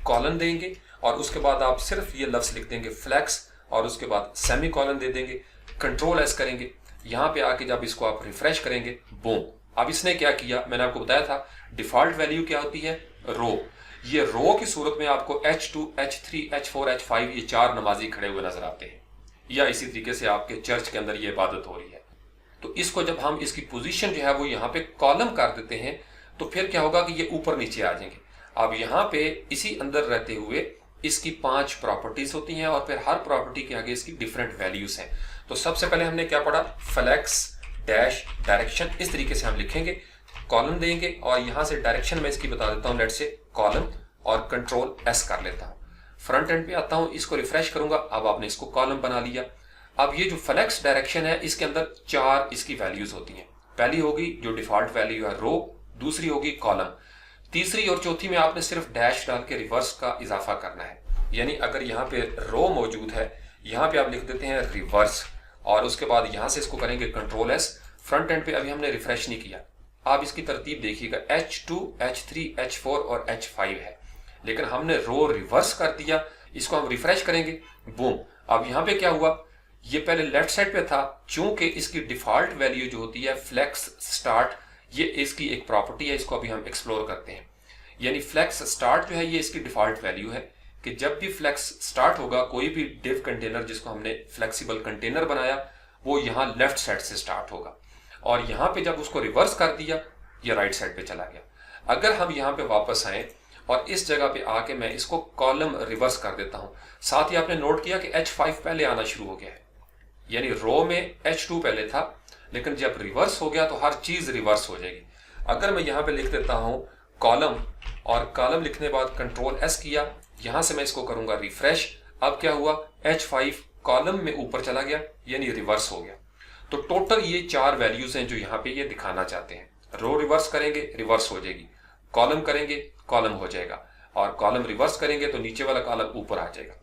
कॉलन देंगे और उसके बाद आप सिर्फ ये लफ्ज लिख देंगे फ्लेक्स और उसके बाद सेमी कॉलन दे देंगे, Ctrl+S करेंगे। यहाँ पे आके जब इसको आप रिफ्रेश करेंगे, बूम, अब इसने क्या किया, मैंने आपको बताया था डिफॉल्ट वैल्यू क्या होती है, रो। ये रो की सूरत में आपको H2, H3, H4, H5 ये 4 नमाजी खड़े हुए नजर आते हैं, या इसी तरीके से आपके चर्च के अंदर ये इबादत हो रही है। तो इसको जब हम इसकी पोजीशन जो है वो यहाँ पे कॉलम कर देते हैं तो फिर क्या होगा कि ये ऊपर नीचे आ जाएंगे। अब यहाँ पे इसी अंदर रहते हुए इसकी 5 प्रॉपर्टीज होती हैं और फिर हर प्रॉपर्टी के आगे इसकी डिफरेंट वैल्यूज हैं। तो सबसे पहले हमने क्या पढ़ा, फ्लेक्स डैश डायरेक्शन, इस तरीके से हम लिखेंगे, कॉलम देंगे और यहाँ से डायरेक्शन में इसकी बता देता हूँ लेट्स से कॉलम और Ctrl+S कर लेता हूँ। फ्रंट एंड पे आता हूँ, इसको रिफ्रेश करूंगा, अब आपने इसको कॉलम बना लिया। अब ये जो फ्लेक्स डायरेक्शन है इसके अंदर 4 इसकी वैल्यूज होती हैं। पहली होगी जो डिफॉल्ट वैल्यू है रो, दूसरी होगी कॉलम, तीसरी और चौथी में आपने सिर्फ डैश डाल के रिवर्स का इजाफा करना है। यानी अगर यहाँ पे रो मौजूद है यहाँ पे आप लिख देते हैं रिवर्स और उसके बाद यहाँ से इसको करेंगे Ctrl+S। फ्रंट एंड पे अभी हमने रिफ्रेश नहीं किया, आप इसकी तरतीब देखिएगा H2, H3, H4 और H5 है, लेकिन हमने रो रिवर्स कर दिया। इसको हम रिफ्रेश करेंगे, बूम, अब यहाँ पे क्या हुआ, ये पहले लेफ्ट साइड पे था, चूंकि इसकी डिफॉल्ट वैल्यू जो होती है फ्लेक्स स्टार्ट, ये इसकी एक प्रॉपर्टी है, इसको अभी हम एक्सप्लोर करते हैं। यानी फ्लेक्स स्टार्ट जो है ये इसकी डिफॉल्ट वैल्यू है कि जब भी फ्लेक्स स्टार्ट होगा कोई भी डिव कंटेनर जिसको हमने फ्लेक्सिबल कंटेनर बनाया वो यहाँ लेफ्ट साइड से स्टार्ट होगा और यहाँ पे जब उसको रिवर्स कर दिया ये राइट साइड पे चला गया। अगर हम यहाँ पे वापस आए और इस जगह पे आके मैं इसको कॉलम रिवर्स कर देता हूँ, साथ ही आपने नोट किया कि H5 पहले आना शुरू हो गया है, यानी रो में H2 पहले था लेकिन जब रिवर्स हो गया तो हर चीज रिवर्स हो जाएगी। अगर मैं यहाँ पे लिख देता हूँ कॉलम और कॉलम लिखने बाद Ctrl+S किया, यहाँ से मैं इसको करूंगा रिफ्रेश, अब क्या हुआ, H5 कॉलम में ऊपर चला गया यानी रिवर्स हो गया। तो टोटल ये 4 वैल्यूज हैं जो यहाँ पे ये दिखाना चाहते हैं। रो रिवर्स करेंगे रिवर्स हो जाएगी, कॉलम करेंगे कॉलम हो जाएगा और कॉलम रिवर्स करेंगे तो नीचे वाला कॉलम ऊपर आ जाएगा।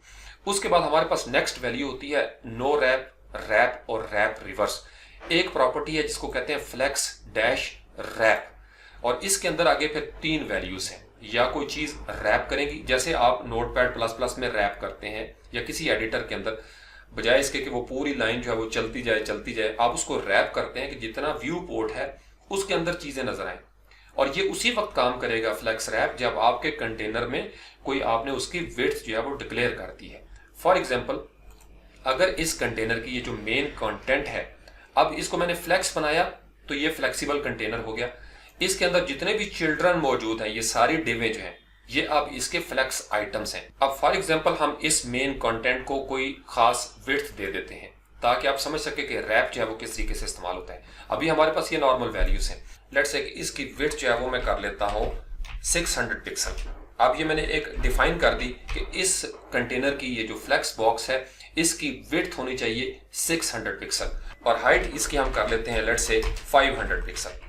उसके बाद हमारे पास नेक्स्ट वैल्यू होती है नो रैप, रैप और रैप रिवर्स। एक प्रॉपर्टी है जिसको कहते हैं फ्लेक्स डैश रैप और इसके अंदर आगे फिर 3 वैल्यूज हैं। या कोई चीज रैप करेंगी, जैसे आप नोटपैड++ में रैप करते हैं या किसी एडिटर के अंदर, बजाय इसके कि वो पूरी लाइन जो है वो चलती जाए, आप उसको रैप करते हैं कि जितना व्यू पोर्ट है उसके अंदर चीजें नजर आए। और ये उसी वक्त काम करेगा फ्लेक्स रैप जब आपके कंटेनर में कोई आपने उसकी विड्थ जो है वो डिक्लेयर कर दी है। फॉर एग्जाम्पल अगर इस कंटेनर की ये जो मेन कंटेंट है अब इसको मैंने फ्लेक्स बनाया तो ये फ्लेक्सिबल कंटेनर हो गया। इसके अंदर जितने भी चिल्ड्रन मौजूद हैं, ये सारी डिवें जो हैं, ये अब इसके फ्लेक्स आइटम्स हैं। अब फॉर एग्जांपल हम इस मेन कंटेंट को कोई खास विड्थ दे देते हैं ताकि आप समझ सके कि रैप जो है वो किस तरीके से इस्तेमाल होता है। अभी हमारे पास ये नॉर्मल वैल्यूज हैं। लेट्स से इसकी विड्थ जो है वो मैं कर लेता हूँ 600 पिक्सल। अब ये मैंने एक डिफाइन कर दी कि इस कंटेनर की ये जो फ्लेक्स बॉक्स है इसकी विड्थ होनी चाहिए 600 पिक्सल और हाइट इसकी हम कर लेते हैं लेट्स से 500 पिक्सल।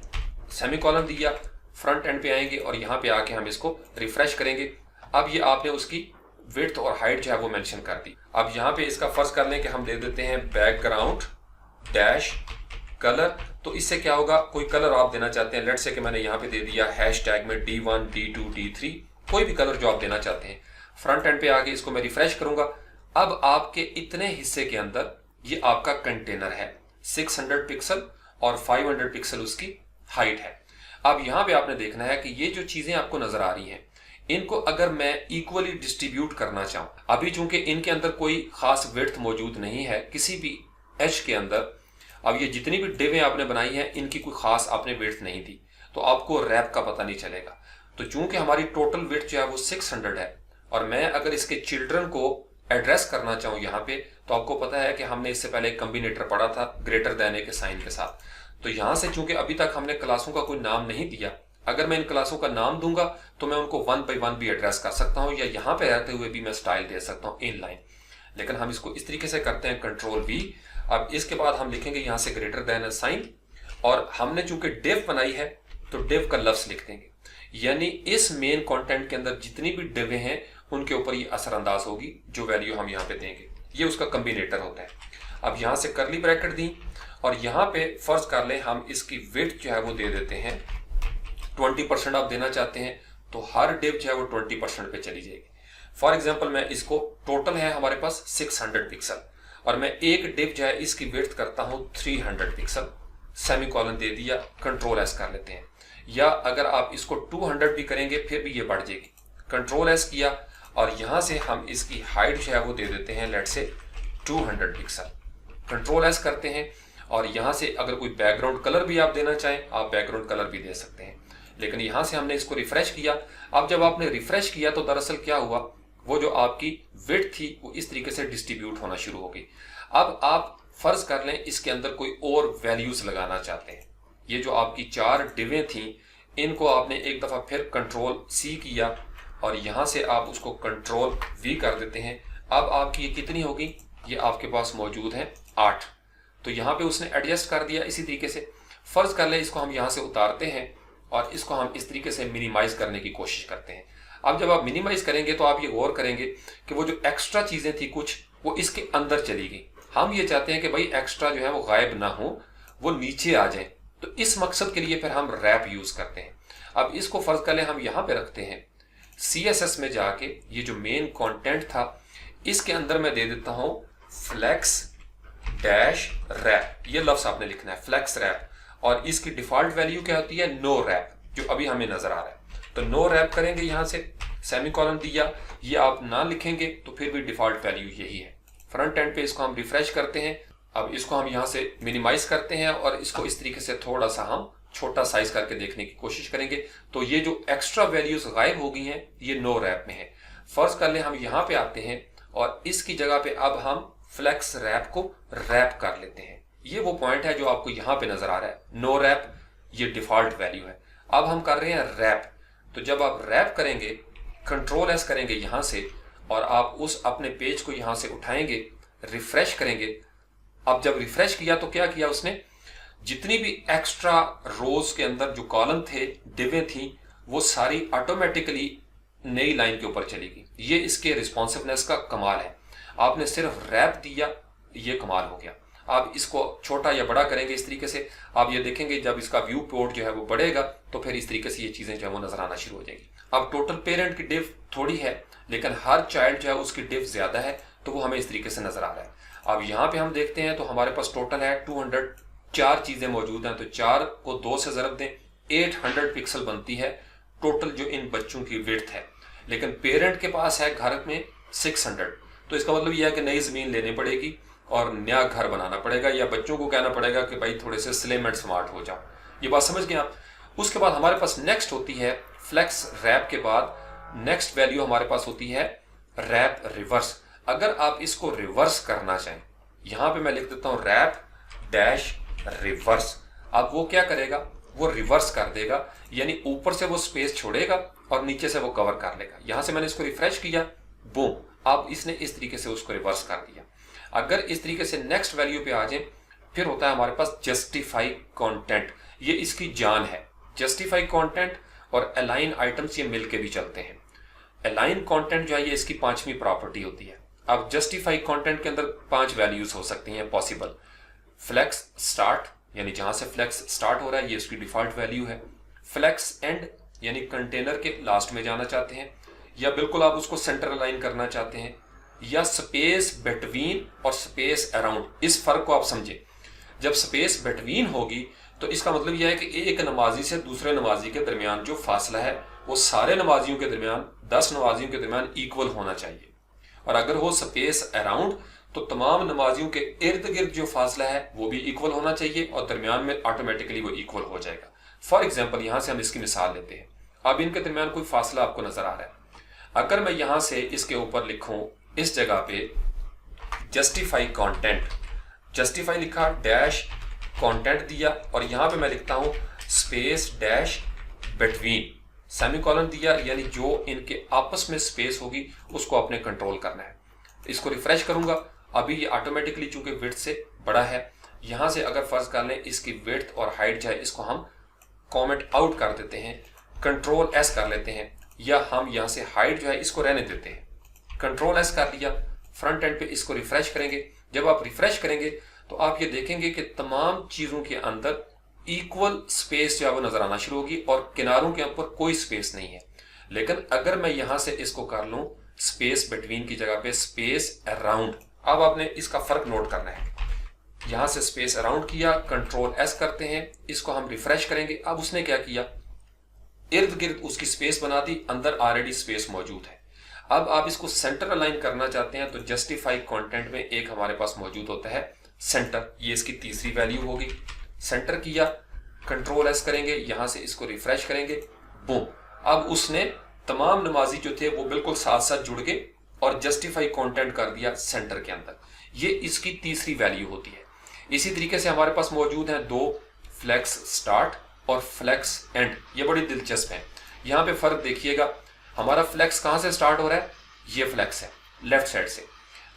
सेमीकोलन दिया, फ्रंट एंड पे आएंगे और यहाँ पे आके हम इसको रिफ्रेश करेंगे। अब ये आपने उसकी विड्थ और हाइट जो है वो मेंशन कर दी। अब यहाँ पे इसका फर्ज कर लें कि हम दे देते हैं बैकग्राउंड डैश कलर। तो इससे क्या होगा, कोई कलर आप देना चाहते हैं, लेट्स से कि मैंने यहाँ पे दे दिया हैशटैग में D1 D2 D3, कोई भी कलर जो आप देना चाहते हैं। फ्रंट एंड पे आके इसको मैं रिफ्रेश करूंगा। अब आपके इतने हिस्से के अंदर ये आपका कंटेनर है, 600 पिक्सल और 500 पिक्सल उसकी हाइट है। अब यहाँ पे आपने देखना है कि ये जो चीजें आपको नजर आ रही हैं इनको अगर मैं इक्वली डिस्ट्रीब्यूट करना चाहूँ, अभी चूंकि इनके अंदर कोई खास विड्थ मौजूद नहीं है किसी भी एज के अंदर, अब ये जितनी भी डिवें आपने बनाई हैं इनकी कोई खास आपने विड्थ नहीं दी तो आपको रैप का पता नहीं चलेगा। तो चूंकि हमारी टोटल विड्थ जो है वो 600 है और मैं अगर इसके चिल्ड्रन को एड्रेस करना चाहूँ यहाँ पे, तो आपको पता है कि हमने इससे पहले एक कम्बिनेटर पढ़ा था ग्रेटर देन के साइन के साथ। तो यहाँ से चूंकि अभी तक हमने क्लासों का कोई नाम नहीं दिया, अगर मैं इन क्लासों का नाम दूंगा तो मैं उनको 1 बाय 1 भी एड्रेस कर सकता हूँ या यहाँ पे रहते हुए भी मैं स्टाइल दे सकता हूँ इन लाइन। लेकिन हम इसको इस तरीके से करते हैं कंट्रोल V। अब इसके बाद हम लिखेंगे यहाँ से ग्रेटर देन साइन और हमने चूंकि डिव बनाई है तो डिव का लफ्ज लिख देंगे, यानी इस मेन कंटेंट के अंदर जितनी भी डिवें हैं उनके ऊपर ये असरअंदाज होगी जो वैल्यू हम यहाँ पे देंगे। ये उसका कम्बिनेटर होता है। अब यहाँ से करली ब्रैकेट दी और यहाँ पे फर्ज कर लें हम इसकी विड्थ जो है वो दे देते हैं 20%। आप देना चाहते हैं तो हर डिव जो है वो 20% पे चली जाएगी। फॉर एग्जाम्पल मैं इसको टोटल है हमारे पास 600 पिक्सल और मैं एक डिव जो है इसकी विड्थ करता हूँ 300 पिक्सल, सेमीकोलन दे दिया, कंट्रोल S कर लेते हैं। या अगर आप इसको 200 भी करेंगे फिर भी ये बढ़ जाएगी, कंट्रोल S किया और यहाँ से हम इसकी हाइट जो है वो दे देते हैं let's say 200 pixel, control S करते हैं। और यहाँ से अगर कोई बैकग्राउंड कलर भी आप देना चाहें आप बैकग्राउंड कलर भी दे सकते हैं। लेकिन यहाँ से हमने इसको रिफ्रेश किया। अब जब आपने रिफ्रेश किया तो दरअसल क्या हुआ, वो जो आपकी विड्थ थी वो इस तरीके से डिस्ट्रीब्यूट होना शुरू हो गई। अब आप फर्ज कर लें इसके अंदर कोई और वैल्यूज लगाना चाहते हैं। ये जो आपकी 4 डिवें थी इनको आपने एक दफा फिर कंट्रोल C किया और यहाँ से आप उसको कंट्रोल V कर देते हैं। अब आपकी ये कितनी होगी, ये आपके पास मौजूद है 8। तो यहाँ पे उसने एडजस्ट कर दिया। इसी तरीके से फर्ज कर ले इसको हम यहाँ से उतारते हैं और इसको हम इस तरीके से मिनिमाइज करने की कोशिश करते हैं। अब जब आप मिनिमाइज करेंगे तो आप ये गौर करेंगे कि वो जो एक्स्ट्रा चीजें थी कुछ वो इसके अंदर चली गई। हम ये चाहते हैं कि भाई एक्स्ट्रा जो है वो गायब ना हो, वो नीचे आ जाए। तो इस मकसद के लिए फिर हम रैप यूज करते हैं। अब इसको फर्ज कर ले हम यहाँ पे रखते हैं, CSS में जाके ये जो मेन कंटेंट था इसके अंदर मैं दे देता हूँ फ्लेक्स डैश रैप। ये लफ्ज आपने लिखना है फ्लेक्स रैप और इसकी डिफॉल्ट वैल्यू क्या होती है, नो रैप, जो अभी हमें नजर आ रहा है। तो नो रैप करेंगे, यहाँ से सेमीकोलन दिया, ये आप ना लिखेंगे तो फिर भी डिफॉल्ट वैल्यू यही है। फ्रंट एंड पे इसको हम रिफ्रेश करते हैं। अब इसको हम यहाँ से मिनिमाइज करते हैं और इसको इस तरीके से थोड़ा सा हम छोटा साइज करके देखने की कोशिश करेंगे। तो ये जो एक्स्ट्रा वैल्यूज गायब हो गई हैं ये नो रैप में है। फर्ज कर ले हम यहाँ पे आते हैं और इसकी जगह पे अब हम फ्लेक्स रैप को रैप कर लेते हैं। ये वो पॉइंट है जो आपको यहाँ पे नजर आ रहा है, नो रैप ये डिफॉल्ट वैल्यू है। अब हम कर रहे हैं रैप। तो जब आप रैप करेंगे कंट्रोल S करेंगे यहाँ से और आप उस अपने पेज को यहाँ से उठाएंगे, रिफ्रेश करेंगे। अब जब रिफ्रेश किया तो क्या किया उसने, जितनी भी एक्स्ट्रा रोज के अंदर जो कॉलम थे, डिवें थी, वो सारी ऑटोमेटिकली नई लाइन के ऊपर चली गई। ये इसके रिस्पॉन्सिवनेस का कमाल है। आपने सिर्फ रैप दिया, ये कमाल हो गया। आप इसको छोटा या बड़ा करेंगे इस तरीके से, आप ये देखेंगे जब इसका व्यू पोर्ट जो है वो बढ़ेगा तो फिर इस तरीके से ये चीजें जो है वो नजर आना शुरू हो जाएगी। अब टोटल पेरेंट की डिव थोड़ी है लेकिन हर चाइल्ड जो है उसकी डिव ज्यादा है, तो वो हमें इस तरीके से नजर आ रहा है। अब यहाँ पे हम देखते हैं तो हमारे पास टोटल है 200, 4 चीजें मौजूद हैं। तो 4 को 2 से ज़रब दें, 800 पिक्सल बनती है टोटल जो इन बच्चों की विड्थ है। लेकिन पेरेंट के पास है घर में 600, तो इसका मतलब यह है कि नई जमीन लेनी पड़ेगी और नया घर बनाना पड़ेगा, या बच्चों को कहना पड़ेगा कि भाई थोड़े से स्लिम एंड स्मार्ट हो जाओ। ये बात समझ गए आप। उसके बाद हमारे पास नेक्स्ट होती है फ्लेक्स रैप के बाद नेक्स्ट वैल्यू हमारे पास होती है रैप रिवर्स। अगर आप इसको रिवर्स करना चाहें, यहां पे मैं लिख देता हूं रैप डैश रिवर्स। अब वो क्या करेगा, वो रिवर्स कर देगा, यानी ऊपर से वो स्पेस छोड़ेगा और नीचे से वो कवर कर लेगा। यहां से मैंने इसको रिफ्रेश किया, बूम, अब इसने इस तरीके से उसको रिवर्स कर दिया। अगर इस तरीके से नेक्स्ट वैल्यू पे आ जाए, फिर होता है हमारे पास जस्टिफाई कंटेंट। ये इसकी जान है। जस्टिफाई कंटेंट और अलाइन आइटम्स ये मिलके भी चलते हैं। अलाइन कंटेंट जो है ये इसकी पांचवी प्रॉपर्टी होती है। अब जस्टिफाई कंटेंट के अंदर 5 वैल्यूज हो सकती हैं पॉसिबल। फ्लेक्स स्टार्ट, यानी जहां से फ्लेक्स स्टार्ट हो रहा है ये उसकी डिफॉल्ट वैल्यू है। फ्लेक्स एंड, यानी कंटेनर के लास्ट में जाना चाहते हैं, या बिल्कुल आप उसको सेंटर अलाइन करना चाहते हैं, या स्पेस बिटवीन और स्पेस अराउंड। इस फर्क को आप समझे। जब स्पेस बिटवीन होगी तो इसका मतलब यह है कि एक नमाजी से दूसरे नमाजी के दरमियान जो फासला है वो सारे नमाजियों के दरमियान, 10 नमाजियों के दरमियान इक्वल होना चाहिए। और अगर हो स्पेस अराउंड तो तमाम नमाजियों के इर्द गिर्द जो फासला है वो भी इक्वल होना चाहिए और दरमियान में ऑटोमेटिकली वो इक्वल हो जाएगा। फॉर एग्जाम्पल यहां से हम इसकी मिसाल लेते हैं। अब इनके दरमियान कोई फासला आपको नजर आ रहा है। अगर मैं यहां से इसके ऊपर लिखूं इस जगह पे जस्टिफाई कंटेंट, जस्टिफाई लिखा, डैश कंटेंट दिया, और यहां पे मैं लिखता हूं स्पेस डैश बिटवीन, सेमीकोलन दिया, यानी जो इनके आपस में स्पेस होगी उसको आपने कंट्रोल करना है। इसको रिफ्रेश करूंगा, अभी ये ऑटोमेटिकली चूंकि विड्थ से बड़ा है, यहां से अगर फर्ज कर लें इसकी विड्थ और हाइट जो है इसको हम कमेंट आउट कर देते हैं, कंट्रोल एस कर लेते हैं, या हम यहां से हाइट जो है इसको रहने देते हैं। कंट्रोल एस कर दिया, फ्रंट एंड पे इसको रिफ्रेश करेंगे। जब आप रिफ्रेश करेंगे तो आप ये देखेंगे कि तमाम चीजों के अंदर इक्वल स्पेस जो है वो नजर आना शुरू होगी और किनारों के ऊपर कोई स्पेस नहीं है। लेकिन अगर मैं यहां से इसको कर लूं स्पेस बिटवीन की जगह पे स्पेस अराउंड, अब आपने इसका फर्क नोट करना है। यहां से स्पेस अराउंड किया, कंट्रोल एस करते हैं, इसको हम रिफ्रेश करेंगे। अब उसने क्या किया, इर्द गिर्द उसकी स्पेस बना दी, अंदर ऑलरेडी स्पेस मौजूद है। अब आप इसको सेंटर अलाइन करना चाहते हैं तो जस्टिफाई कंटेंट में एक हमारे पास मौजूद होता है सेंटर, ये इसकी तीसरी वैल्यू होगी। सेंटर किया, कंट्रोल एस करेंगे, यहां से इसको रिफ्रेश करेंगे, बूम, अब उसने तमाम नमाजी जो थे वो बिल्कुल साथ साथ जुड़ गए और जस्टिफाई कंटेंट कर दिया सेंटर के अंदर। ये इसकी तीसरी वैल्यू होती है। इसी तरीके से हमारे पास मौजूद है 2 फ्लेक्स स्टार्ट और फ्लेक्स एंड। ये बड़ी दिलचस्प है। यहां पे फर्क देखिएगा, हमारा फ्लेक्स कहां से स्टार्ट हो रहा है, ये फ्लेक्स है लेफ्ट साइड से।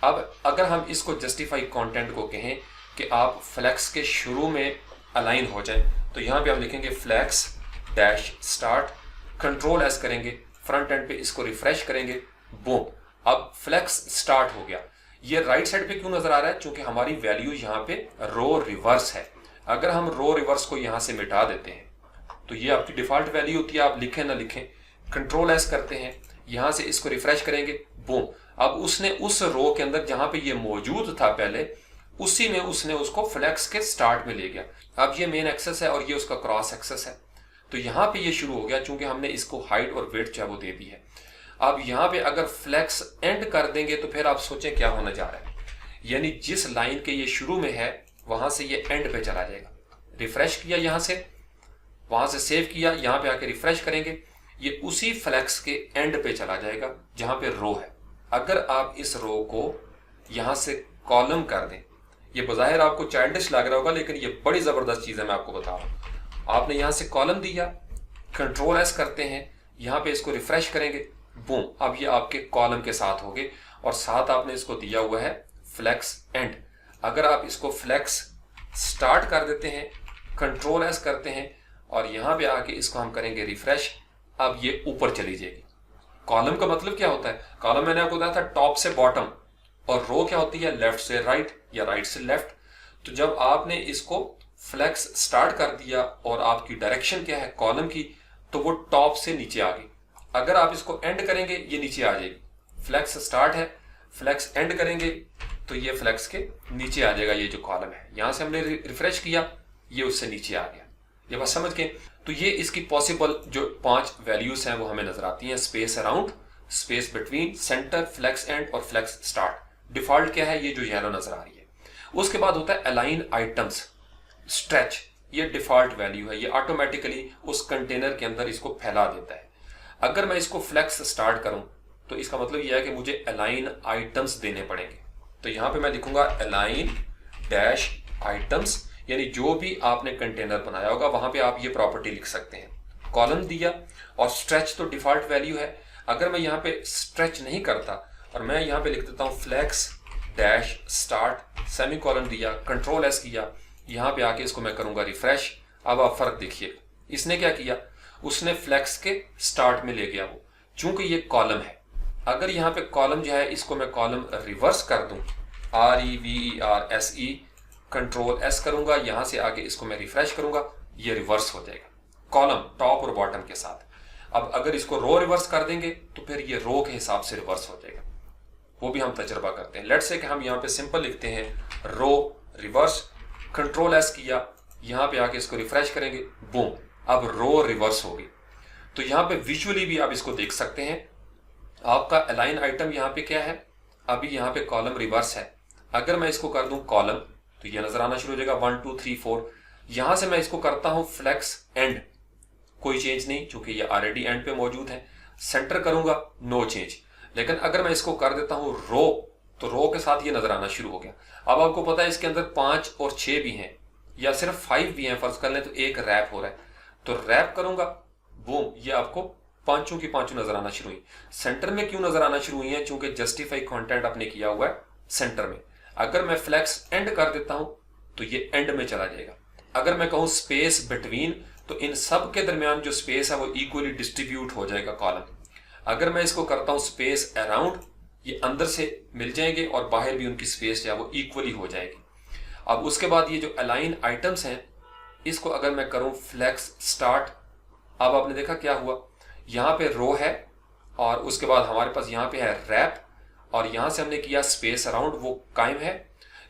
अब अगर हम इसको जस्टिफाई कंटेंट को कहें कि आप फ्लेक्स के शुरू में अलाइन हो जाए, तो यहां पे हम लिखेंगे flex dash start, control S करेंगे, फ्रंट एंड पे इसको रिफ्रेश करेंगे, बूम, अब फ्लेक्स स्टार्ट हो गया। ये राइट साइड पे क्यों नजर आ रहा है, क्योंकि हमारी वैल्यू यहाँ पे रो रिवर्स है। अगर हम रो रिवर्स को यहां से मिटा देते हैं तो ये आपकी डिफॉल्ट वैल्यू होती है, आप लिखें ना लिखें। कंट्रोल एस करते हैं, यहां से इसको रिफ्रेश करेंगे, बूम, अब उसने उस रो के अंदर जहां पे ये मौजूद था पहले, उसी में उसने उसको फ्लेक्स के स्टार्ट में ले गया। अब ये मेन एक्सेस है और ये उसका क्रॉस एक्सेस है, तो यहां पे ये शुरू हो गया चूंकि हमने इसको हाइट और वेट जो है वो दे दी है। अब यहां पे अगर फ्लेक्स एंड कर देंगे तो फिर आप सोचें क्या होने जा रहा है, यानी जिस लाइन के ये शुरू में है वहां से ये एंड पे चला जाएगा। रिफ्रेश किया, यहां से वहां से सेव किया, यहां पे आके रिफ्रेश करेंगे, ये उसी फ्लेक्स के एंड पे चला जाएगा जहां पे रो है। अगर आप इस रो को यहां से कॉलम कर दें, ये बज़ाहिर आपको चाइल्डिश लग रहा होगा लेकिन ये बड़ी जबरदस्त चीज है, मैं आपको बता रहा हूं। आपने यहां से कॉलम दिया, कंट्रोल एस करते हैं, यहां पे इसको रिफ्रेश करेंगे, बूम, अब ये आपके कॉलम के साथ हो गए और साथ आपने इसको दिया हुआ है फ्लेक्स एंड। अगर आप इसको फ्लेक्स स्टार्ट कर देते हैं, कंट्रोल एस करते हैं और यहां पे आके इसको हम करेंगे रिफ्रेश, अब ये ऊपर चली जाएगी। कॉलम का मतलब क्या होता है, कॉलम मैंने आपको बताया था टॉप से बॉटम, और रो क्या होती है लेफ्ट से राइट या राइट से लेफ्ट। तो जब आपने इसको फ्लेक्स स्टार्ट कर दिया और आपकी डायरेक्शन क्या है कॉलम की, तो वो टॉप से नीचे आ गई। अगर आप इसको एंड करेंगे ये नीचे आ जाएगी। फ्लेक्स स्टार्ट है, फ्लेक्स एंड करेंगे तो ये फ्लेक्स के नीचे आ जाएगा। ये जो कॉलम है यहां से हमने रिफ्रेश किया, ये उससे नीचे आ गया। ये बात समझ गए। तो ये इसकी पॉसिबल जो 5 वैल्यूज हैं वो हमें नजर आती हैं, space around, space between, center, flex end और फ्लेक्स स्टार्ट। डिफॉल्ट क्या है, ये जो येलो नजर आ रही है। उसके बाद होता है अलाइन आइटम्स स्ट्रेच, ये डिफॉल्ट वैल्यू है, ये ऑटोमेटिकली उस कंटेनर के अंदर इसको फैला देता है। अगर मैं इसको फ्लेक्स स्टार्ट करूं तो इसका मतलब यह है कि मुझे अलाइन आइटम्स देने पड़ेंगे। तो यहां पे मैं लिखूंगा अलाइन डैश आइटम्स, यानी जो भी आपने कंटेनर बनाया होगा वहां पे आप ये प्रॉपर्टी लिख सकते हैं। कॉलम दिया और स्ट्रेच तो डिफॉल्ट वैल्यू है। अगर मैं यहाँ पे स्ट्रेच नहीं करता और मैं यहाँ पे लिख देता हूँ flex dash start, semicolon दिया, कंट्रोल एस किया, यहाँ पे आके इसको मैं करूंगा रिफ्रेश। अब आप फर्क देखिए, इसने क्या किया, उसने फ्लेक्स के स्टार्ट में ले गया वो, चूंकि ये कॉलम है। अगर यहाँ पे कॉलम जो है इसको मैं कॉलम रिवर्स कर दूं, REVERSE, कंट्रोल एस करूंगा, यहां से आके इसको मैं रिफ्रेश करूंगा, ये रिवर्स हो जाएगा कॉलम टॉप और बॉटम के साथ। अब अगर इसको रो रिवर्स कर देंगे तो फिर ये रो के हिसाब से रिवर्स हो जाएगा, वो भी हम तजर्बा करते हैं। लेट्स से कि हम यहाँ पे सिंपल लिखते हैं रो रिवर्स, कंट्रोल एस किया, यहाँ पे आके इसको रिफ्रेश करेंगे, बूम, अब रो रिवर्स होगी। तो यहाँ पे विजुअली भी आप इसको देख सकते हैं। आपका अलाइन आइटम यहाँ पे क्या है, अभी यहाँ पे कॉलम रिवर्स है। अगर मैं इसको कर दूं कॉलम तो ये नजर आना शुरू हो जाएगा 1 2 3 4। यहां से मैं इसको करता हूं फ्लेक्स एंड, कोई चेंज नहीं क्योंकि ये ऑलरेडी एंड पे मौजूद है। सेंटर करूंगा, नो चेंज। लेकिन अगर मैं इसको कर देता हूं रो, तो रो के साथ ये नजर आना शुरू हो गया। अब आपको पता है इसके अंदर 5 और 6 भी हैं या सिर्फ 5 भी हैं, फर्ज कर लें तो एक रैप हो रहा है, तो रैप करूंगा, बूम, ये आपको पांचों की पांचों नजर आना शुरू हुई। सेंटर में क्यों नजर आना शुरू हुई है, क्योंकि जस्टिफाई कंटेंट आपने किया हुआ है सेंटर में। अगर मैं फ्लेक्स एंड कर देता हूं तो ये एंड में चला जाएगा। अगर मैं कहूं स्पेस बिटवीन, तो इन सब के दरमियान जो स्पेस है वो इक्वली डिस्ट्रीब्यूट हो जाएगा कॉलम। अगर मैं इसको करता हूं स्पेस अराउंड, ये अंदर से मिल जाएंगे और बाहर भी उनकी स्पेस जो है वो इक्वली हो जाएगी। अब उसके बाद ये जो अलाइन आइटम्स हैं, इसको अगर मैं करूं फ्लेक्स स्टार्ट, अब आपने देखा क्या हुआ, यहां पे रो है और उसके बाद हमारे पास यहां पे है रैप और यहां से हमने किया स्पेस अराउंड, वो कायम है।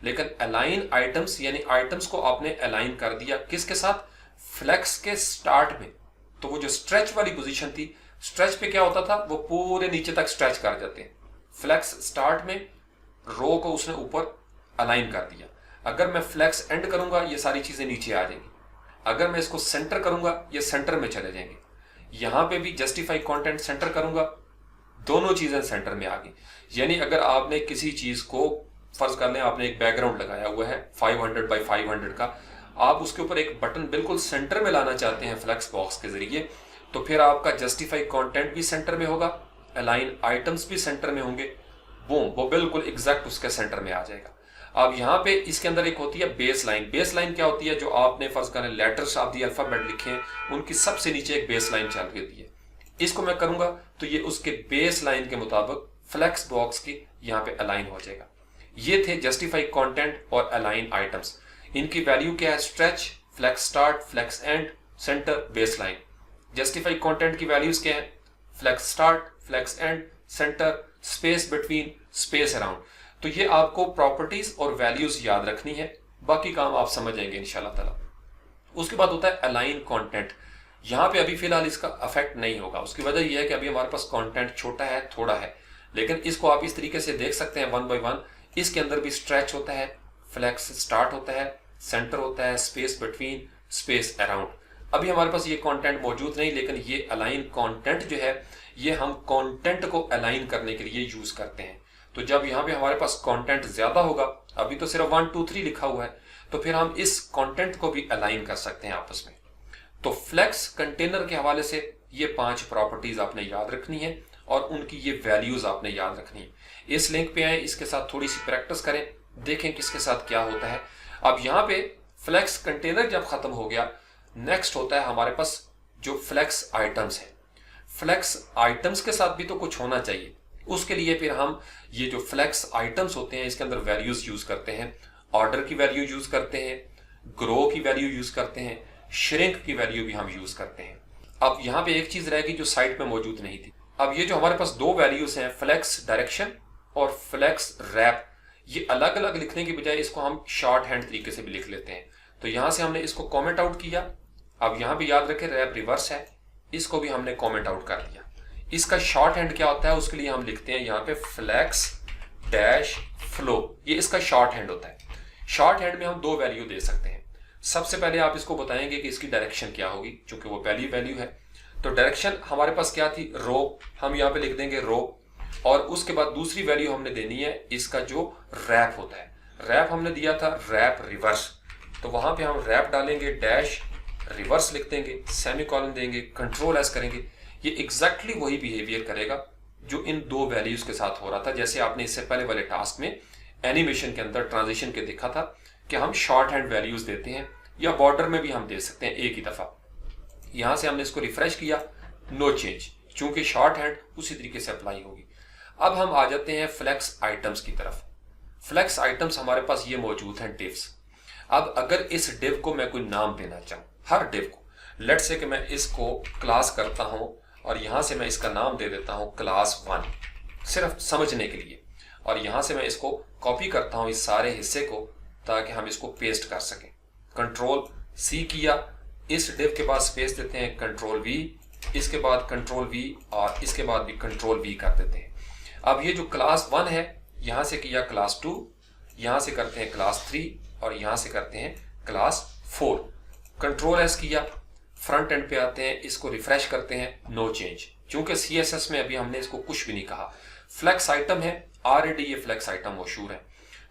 लेकिन अलाइन आइटम्स यानी आइटम्स को आपने अलाइन कर दिया किसके साथ, फ्लेक्स के स्टार्ट में। तो वो जो स्ट्रेच वाली पोजीशन थी, स्ट्रेच पे क्या होता था, वो पूरे नीचे तक स्ट्रेच कर जाते हैं। फ्लेक्स स्टार्ट में रो को उसने ऊपर अलाइन कर दिया। अगर मैं फ्लेक्स एंड करूंगा ये सारी चीजें नीचे आ जाएंगी। अगर मैं इसको सेंटर करूंगा ये सेंटर में चले जाएंगे। यहां पे भी जस्टिफाई कंटेंट सेंटर करूंगा, दोनों चीजें सेंटर में आ गई। यानी अगर आपने किसी चीज को, फर्ज कर लें आपने एक बैकग्राउंड लगाया हुआ है 500 बाई 500 का, आप उसके ऊपर एक बटन बिल्कुल सेंटर में लाना चाहते हैं फ्लेक्स बॉक्स के जरिए, तो फिर आपका जस्टिफाई कंटेंट भी सेंटर में होगा, अलाइन आइटम्स भी सेंटर में होंगे, बूम, वो बिल्कुल एग्जैक्ट उसके सेंटर में आ जाएगा। अब यहाँ पे इसके अंदर एक होती है बेस लाइन। बेस लाइन क्या होती है, जो आपने फर्ज करें लेटर्स ऑफ द अल्फाबेट लिखे हैं उनकी सबसे नीचे एक बेस लाइन चल रही होती है। इसको मैं करूंगा तो ये उसके बेस लाइन के मुताबिक फ्लेक्स बॉक्स की यहाँ पे अलाइन हो जाएगा। ये थे जस्टिफाई कंटेंट और अलाइन आइटम्स। इनकी वैल्यू क्या है, stretch, flex start, flex end, center, baseline. Justify content की वैल्यूज क्या है, flex start, flex end, center, space between, space around. तो ये आपको प्रॉपर्टीज और वैल्यूज याद रखनी है, बाकी काम आप समझ जाएंगे इंशाल्लाह ताला। उसके बाद होता है अलाइन कंटेंट। यहाँ पे अभी फिलहाल इसका अफेक्ट नहीं होगा, उसकी वजह यह है कि अभी हमारे पास कंटेंट छोटा है, थोड़ा है, लेकिन इसको आप इस तरीके से देख सकते हैं 1 बाय 1। इसके अंदर भी स्ट्रेच होता है, फ्लेक्स स्टार्ट होता है, सेंटर होता है, स्पेस बिटवीन, स्पेस अराउंड। अभी हमारे पास ये कंटेंट मौजूद नहीं, लेकिन ये अलाइन कंटेंट जो है ये हम कंटेंट को अलाइन करने के लिए यूज करते हैं। तो जब यहाँ पे हमारे पास कंटेंट ज्यादा होगा, अभी तो सिर्फ 1 2 3 लिखा हुआ है, तो फिर हम इस कंटेंट को भी अलाइन कर सकते हैं आपस में। तो फ्लेक्स कंटेनर के हवाले से ये 5 प्रॉपर्टीज आपने याद रखनी है और उनकी ये वैल्यूज आपने याद रखनी है। इस लिंक पे आए, इसके साथ थोड़ी सी प्रैक्टिस करें, देखें किसके साथ क्या होता है। अब यहाँ पे फ्लेक्स कंटेनर जब खत्म हो गया, नेक्स्ट होता है हमारे पास जो फ्लेक्स आइटम्स है। फ्लेक्स आइटम्स के साथ भी तो कुछ होना चाहिए, उसके लिए फिर हम ये जो फ्लेक्स आइटम्स होते हैं इसके अंदर वैल्यूज यूज करते हैं। ऑर्डर की वैल्यू यूज करते हैं, ग्रो की वैल्यू यूज करते हैं, श्रिंक की वैल्यू भी हम यूज करते हैं। अब यहाँ पे एक चीज रहेगी जो साइड में मौजूद नहीं थी। अब ये जो हमारे पास 2 वैल्यूज हैं, फ्लेक्स डायरेक्शन और फ्लेक्स रैप, ये अलग अलग लिखने की बजाय इसको हम शॉर्ट हैंड तरीके से भी लिख लेते हैं। तो यहां से हमने इसको कॉमेंट आउट किया। अब यहां भी याद रखें रैप रिवर्स है, इसको भी हमने कॉमेंट आउट कर दिया। इसका शॉर्ट हैंड क्या होता है, उसके लिए हम लिखते हैं यहाँ पे फ्लेक्स डैश फ्लो, ये इसका शॉर्ट हैंड होता है। शॉर्ट हैंड में हम दो वैल्यू दे सकते हैं। सबसे पहले आप इसको बताएंगे कि इसकी डायरेक्शन क्या होगी, क्योंकि वो पहली वैल्यू है। तो डायरेक्शन हमारे पास क्या थी, रो, हम यहाँ पे लिख देंगे रो। और उसके बाद दूसरी वैल्यू हमने देनी है इसका जो रैप होता है। रैप हमने दिया था रैप रिवर्स, तो वहां पे हम रैप डालेंगे, डैश रिवर्स लिख देंगे, सेमीकोलन देंगे, कंट्रोल एस करेंगे। ये एग्जैक्टली वही बिहेवियर करेगा जो इन दो वैल्यूज के साथ हो रहा था, जैसे आपने इससे पहले वाले टास्क में एनिमेशन के अंदर ट्रांजिशन के देखा था कि हम शॉर्ट हैंड वैल्यूज देते हैं, या बॉर्डर में भी हम दे सकते हैं एक ही दफा। यहां से हमने इसको रिफ्रेश किया, नो चेंज, चूंकि शॉर्ट हैंड उसी तरीके से अप्लाई होगी। अब हम आ जाते हैं फ्लेक्स आइटम्स की तरफ। फ्लेक्स आइटम्स हमारे पास ये मौजूद हैं डिव्स। अब अगर इस डिव को मैं कोई नाम देना चाहूं, हर डिव को, लेट्स से कि मैं इसको क्लास करता हूं और यहां से मैं इसका नाम दे देता हूं क्लास 1, सिर्फ समझने के लिए। और यहां से मैं इसको कॉपी करता हूं इस सारे हिस्से को, ताकि हम इसको पेस्ट कर सकें। कंट्रोल सी किया, इस डिव के बाद स्पेस देते हैं, कंट्रोल वी, इसके बाद कंट्रोल वी और इसके बाद भी कंट्रोल वी कर देते हैं। अब ये जो क्लास 1 है, यहां से किया क्लास 2, यहां से करते हैं क्लास 3 और यहां से करते हैं क्लास 4। कंट्रोल एस किया, फ्रंट एंड पे आते हैं, इसको रिफ्रेश करते हैं, नो चेंज, क्योंकि CSS में अभी हमने इसको कुछ भी नहीं कहा। फ्लेक्स आइटम है, ऑलरेडी ये फ्लेक्स आइटम मशहूर है,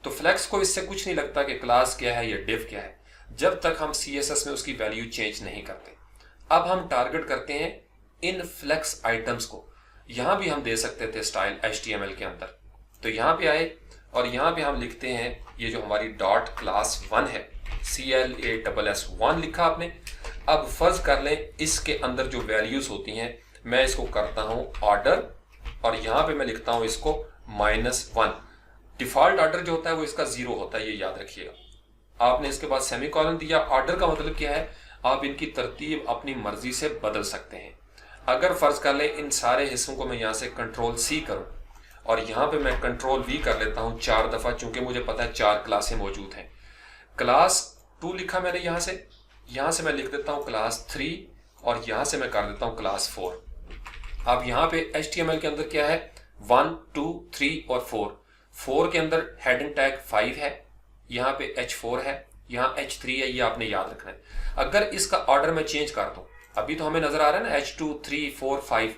तो फ्लेक्स को इससे कुछ नहीं लगता कि क्लास क्या है या डिव क्या है, जब तक हम CSS में उसकी वैल्यू चेंज नहीं करते। अब हम टारगेट करते हैं इन फ्लेक्स आइटम्स को। यहां भी हम दे सकते थे स्टाइल HTML के अंदर, तो यहां पे आए और यहां पे हम लिखते हैं ये जो हमारी डॉट क्लास 1 है, CLASS1 लिखा आपने। अब फर्ज कर लें इसके अंदर जो वैल्यूज होती हैं, मैं इसको करता हूं ऑर्डर और यहां पे मैं लिखता हूं इसको -1। डिफॉल्ट ऑर्डर जो होता है वो इसका 0 होता है, ये याद रखिएगा। आपने इसके बाद सेमीकोलन दिया। ऑर्डर का मतलब क्या है, आप इनकी तरतीब अपनी मर्जी से बदल सकते हैं। अगर फर्ज कर लें इन सारे हिस्सों को मैं यहाँ से कंट्रोल C करूं और यहाँ पे मैं कंट्रोल V कर लेता हूं 4 दफा, चूंकि मुझे पता है 4 क्लासें मौजूद हैं। क्लास 2 लिखा मैंने यहाँ से मैं लिख देता हूं क्लास 3 और यहाँ से मैं कर देता हूं क्लास 4। अब यहाँ पे HTML के अंदर क्या है, 1 2 3 और 4 के अंदर हेडिंग टैग 5 है, यहाँ पे H4 है, यहाँ H3 है, ये आपने याद रखना है। अगर इसका ऑर्डर मैं चेंज कर दूं, अभी तो हमें नजर आ रहा है ना H2 3 4 5,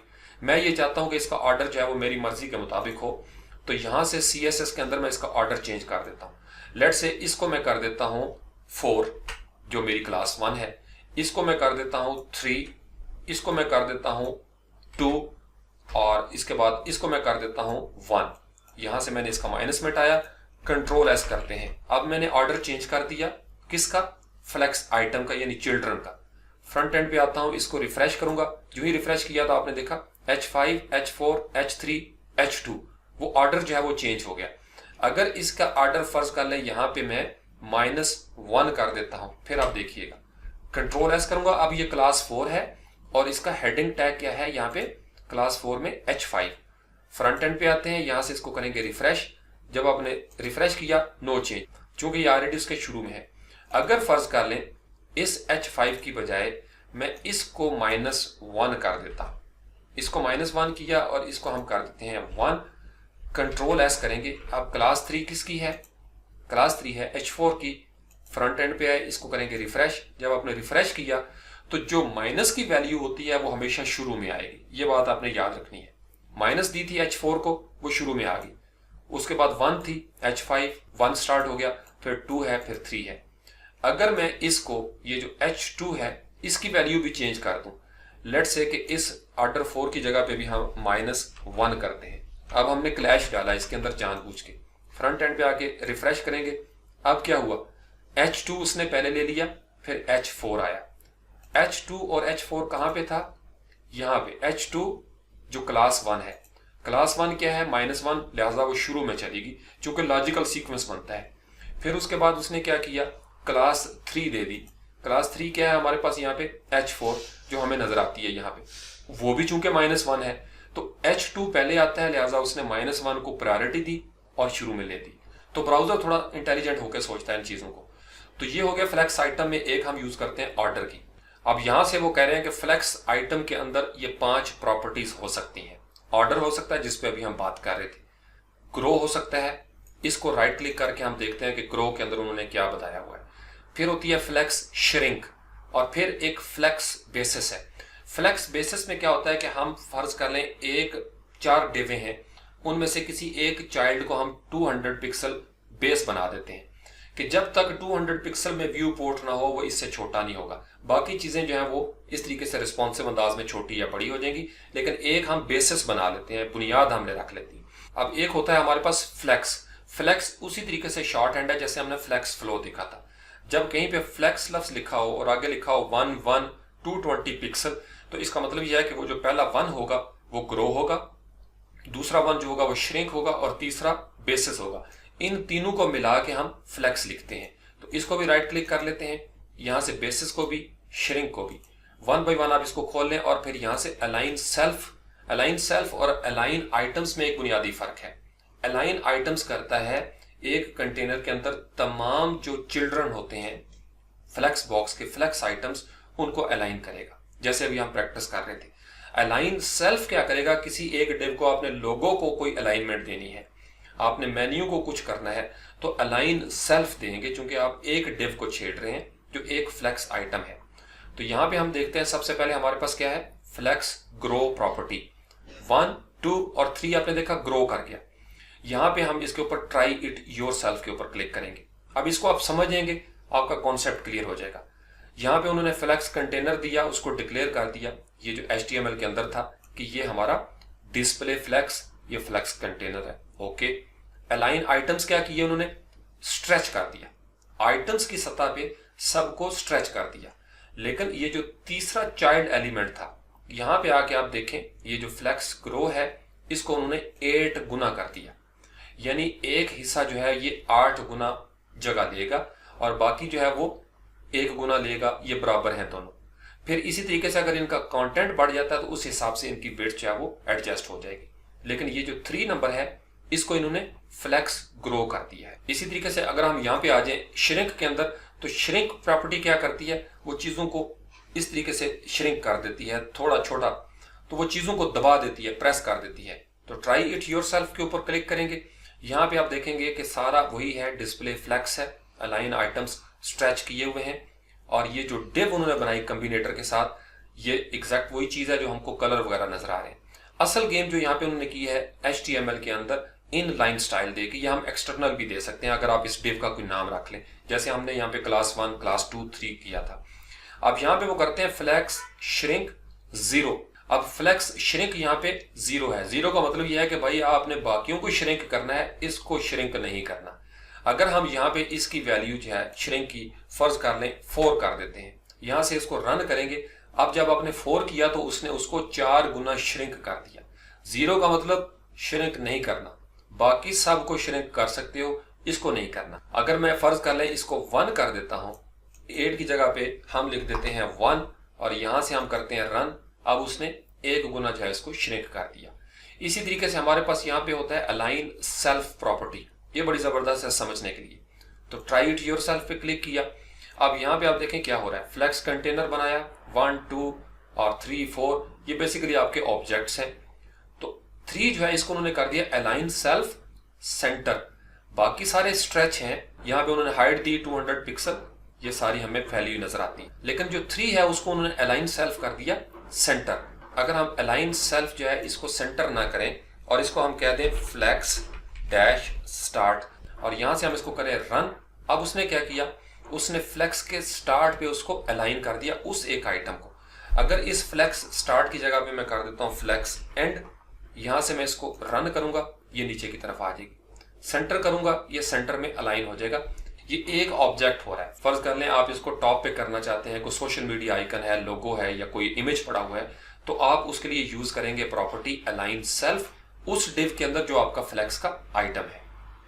मैं ये चाहता हूं कि इसका ऑर्डर जो है वो मेरी मर्जी के मुताबिक हो, तो यहां से CSS के अंदर मैं इसका ऑर्डर चेंज कर देता हूं। लेट से इसको मैं कर देता हूं 4, जो मेरी क्लास 1 है, इसको मैं कर देता हूं 3, इसको मैं कर देता हूं 2 और इसके बाद इसको मैं कर देता हूं 1। यहां से मैंने इसका माइनस मिटाया, कंट्रोल एस करते हैं। अब मैंने ऑर्डर चेंज कर दिया, किसका, फ्लेक्स आइटम का, यानी चिल्ड्रन का। फ्रंट एंड पे आता हूं, इसको रिफ्रेश करूंगा। जो ही रिफ्रेश किया तो आपने देखा H5 H4 H3 H2, वो ऑर्डर जो है वो चेंज हो गया। अगर इसका ऑर्डर फर्ज कर लें यहाँ पे मैं -1 कर देता हूं, फिर आप देखिएगा, कंट्रोल एस करूंगा। अब ये क्लास 4 है और इसका हेडिंग टैग क्या है, यहाँ पे क्लास 4 में H5। फ्रंट एंड पे आते हैं, यहां से इसको करेंगे रिफ्रेश। जब आपने रिफ्रेश किया, नो चेंज, क्योंकि ये ऑलरेडी उसके शुरू में है। अगर फर्ज कर लें इस H5 की बजाय मैं इसको -1 कर देता, इसको -1 किया और इसको हम कर देते हैं 1, कंट्रोल एस करेंगे। अब क्लास 3 किसकी है, क्लास 3 है H4 की। फ्रंट एंड पे आए, इसको करेंगे रिफ्रेश। जब आपने रिफ्रेश किया तो जो माइनस की वैल्यू होती है वो हमेशा शुरू में आएगी, ये बात आपने याद रखनी है। माइनस दी थी H4 को, वो शुरू में आ गई। उसके बाद 1 थी, H5 1 स्टार्ट हो गया, फिर 2 है, फिर 3 है। अगर मैं इसको, ये जो H2 है, इसकी वैल्यू भी चेंज कर दूं, लेट्स से कि इस ऑर्डर 4 की जगह पे भी हम -1 करते हैं। अब हमने क्लैश डाला इसके अंदर जानबूझ के। फ्रंट एंड पे आके रिफ्रेश करेंगे। अब क्या हुआ, H2 उसने पहले ले लिया, फिर H4 आया। H2 और H4 कहां पे था, यहां पे। H2 जो क्लास 1 है, क्लास 1 क्या है, -1, लिहाजा वो शुरू में चलेगी, चूंकि लॉजिकल सीक्वेंस बनता है। फिर उसके बाद उसने क्या किया, क्लास 3 दे दी। क्लास 3 क्या है हमारे पास, यहाँ पे H4 जो हमें नजर आती है यहाँ पे, वो भी चूंकि -1 है, तो H2 पहले आता है, लिहाजा उसने -1 को प्रायोरिटी दी और शुरू में ले दी। तो ब्राउजर थोड़ा इंटेलिजेंट होकर सोचता है इन चीजों को। तो ये हो गया फ्लेक्स आइटम में एक हम यूज करते हैं ऑर्डर की। अब यहां से वो कह रहे हैं कि फ्लेक्स आइटम के अंदर ये 5 प्रॉपर्टीज हो सकती हैं। ऑर्डर हो सकता है, जिसपे अभी हम बात कर रहे थे, ग्रो हो सकता है, इसको राइट क्लिक करके हम देखते हैं कि ग्रो के अंदर उन्होंने क्या बताया हुआ है। फिर होती है फ्लेक्स श्रिंक, और फिर एक फ्लेक्स बेसिस है। फ्लेक्स बेसिस में क्या होता है कि हम फर्ज कर लें एक 4 डिवे हैं, उनमें से किसी एक चाइल्ड को हम 200 पिक्सल बेस बना देते हैं कि जब तक 200 पिक्सल में व्यू पोर्ट ना हो वो इससे छोटा नहीं होगा। बाकी चीजें जो हैं वो इस तरीके से रिस्पॉन्सिव अंदाज में छोटी या बड़ी हो जाएंगी, लेकिन एक हम बेसिस बना लेते हैं, बुनियाद हमने रख लेती है। अब एक होता है हमारे पास फ्लेक्स। फ्लेक्स उसी तरीके से शॉर्ट हैंड है जैसे हमने फ्लेक्स फ्लो देखा था। जब कहीं पे फ्लेक्स लफ्ज लिखा हो और आगे लिखा हो 1 पिक्सल, तो इसका मतलब यह है कि वो जो पहला 1 होगा वो ग्रो होगा, दूसरा 1 जो होगा वो श्रिंक होगा, और तीसरा बेसिस होगा। इन तीनों को मिला के हम फ्लेक्स लिखते हैं। तो इसको भी राइट क्लिक कर लेते हैं, यहां से बेसिस को भी श्रिंक को भी 1 बाय 1 आप इसको खोल लें, और फिर यहां से अलाइन सेल्फ और अलाइन आइटम्स में एक बुनियादी फर्क है। अलाइन आइटम्स करता है एक कंटेनर के अंदर तमाम जो चिल्ड्रन होते हैं फ्लेक्स बॉक्स के फ्लेक्स आइटम्स, उनको अलाइन करेगा, जैसे अभी हम प्रैक्टिस कर रहे थे। अलाइन सेल्फ क्या करेगा, किसी एक डिव को आपने लोगो को कोई अलाइनमेंट देनी है, आपने मेन्यू को कुछ करना है, तो अलाइन सेल्फ देंगे, क्योंकि आप एक डिव को छेड़ रहे हैं जो एक फ्लेक्स आइटम है। तो यहां पे हम देखते हैं सबसे पहले हमारे पास क्या है, फ्लेक्स ग्रो प्रॉपर्टी। 1, 2 और 3 आपने देखा ग्रो कर गया। यहां पे हम इसके ऊपर ट्राई इट योरसेल्फ के ऊपर क्लिक करेंगे। अब इसको आप समझेंगे, आपका कॉन्सेप्ट क्लियर हो जाएगा। यहां पे उन्होंने फ्लेक्स कंटेनर दिया, उसको डिक्लेयर कर दिया, ये जो HTML के अंदर था कि ये हमारा डिस्प्ले फ्लेक्स, ये फ्लेक्स कंटेनर है। ओके, अलाइन आइटम्स क्या किए उन्होंने, स्ट्रेच कर दिया, आइटम्स की सतह पे सबको स्ट्रेच कर दिया। लेकिन ये जो तीसरा चाइल्ड एलिमेंट था, यहां पे आके आप देखें, ये जो फ्लेक्स ग्रो है इसको उन्होंने 8 गुना कर दिया, यानी एक हिस्सा जो है ये 8 गुना जगह लेगा और बाकी जो है वो 1 गुना लेगा, ये बराबर हैं दोनों। फिर इसी तरीके से अगर इनका कंटेंट बढ़ जाता है तो उस हिसाब से इनकी विड्थ जो है वो एडजस्ट हो जाएगी। लेकिन ये जो 3 नंबर है इसको इन्होंने फ्लेक्स ग्रो कर दिया है। इसी तरीके से अगर हम यहाँ पे आ जाए श्रिंक के अंदर, तो श्रिंक प्रॉपर्टी क्या करती है, वो चीजों को इस तरीके से श्रिंक कर देती है, थोड़ा छोटा, तो वो चीजों को दबा देती है, प्रेस कर देती है। तो ट्राई इट योरसेल्फ के ऊपर क्लिक करेंगे, यहाँ पे आप देखेंगे कि सारा वही है, डिस्प्ले फ्लेक्स है, अलाइन आइटम्स स्ट्रेच किए हुए हैं, और ये जो डिव उन्होंने बनाई कम्बिनेटर के साथ, ये एग्जैक्ट वही चीज है जो हमको कलर वगैरह नजर आ रहे हैं। असल गेम जो यहाँ पे उन्होंने की है HTML के अंदर इन लाइन स्टाइल दे के, या हम एक्सटर्नल भी दे सकते हैं अगर आप इस डिव का कोई नाम रख लें, जैसे हमने यहाँ पे क्लास 1, क्लास 2, 3 किया था। अब यहाँ पे वो करते हैं फ्लेक्स श्रिंक 0। अब फ्लेक्स श्रिंक यहाँ पे 0 है। 0 का मतलब यह है कि भाई आपने बाकियों को श्रिंक करना है, इसको श्रिंक नहीं करना। अगर हम यहाँ पे इसकी वैल्यू जो है श्रिंक की फर्ज कर लें 4 कर देते हैं, यहां से इसको रन करेंगे। अब जब आपने 4 किया तो उसने उसको 4 गुना श्रिंक कर दिया। 0 का मतलब श्रिंक नहीं करना, बाकी सब को श्रिंक कर सकते हो, इसको नहीं करना। अगर मैं फर्ज कर लें इसको 1 कर देता हूं, 8 की जगह पे हम लिख देते हैं 1 और यहां से हम करते हैं रन। अब उसने 1 गुना जो है इसको श्रिंक कर दिया। इसी तरीके से हमारे पास यहाँ पे होता है अलाइन सेल्फ प्रॉपर्टी, ये बड़ी जबरदस्त है समझने के लिए। तो ट्राई इट योरसेल्फ पे क्लिक किया। अब यहाँ पे आप देखें क्या हो रहा है, फ्लेक्स कंटेनर बनाया 1, 2 और 3, 4, ये बेसिकली आपके ऑब्जेक्ट्स हैं। तो 3 जो है इसको उन्होंने कर दिया अलाइन सेल्फ सेंटर, बाकी सारे स्ट्रेच हैं। यहाँ पे उन्होंने हाइट दी 200 पिक्सल, ये सारी हमें फैली हुई नजर आती है। लेकिन जो 3 है उसको उन्होंने अलाइन सेल्फ कर दिया सेंटर। अगर हम अलाइन सेल्फ जो है इसको सेंटर ना करें और इसको हम कह दें फ्लेक्स डैश स्टार्ट, और यहां से हम इसको करें रन। अब उसने क्या किया, उसने फ्लेक्स के स्टार्ट पे उसको अलाइन कर दिया उस एक आइटम को। अगर इस फ्लेक्स स्टार्ट की जगह पे मैं कर देता हूं फ्लेक्स एंड, यहां से मैं इसको रन करूंगा, ये नीचे की तरफ आ जाएगी। सेंटर करूंगा, ये सेंटर में अलाइन हो जाएगा। ये एक ऑब्जेक्ट हो रहा है। फर्ज कर लें आप इसको टॉप पे करना चाहते हैं, कोई सोशल मीडिया आइकन है, लोगो है या कोई इमेज पड़ा हुआ है, तो आप उसके लिए यूज करेंगे प्रॉपर्टी अलाइन सेल्फ उस डिव के अंदर जो आपका फ्लेक्स का आइटम है।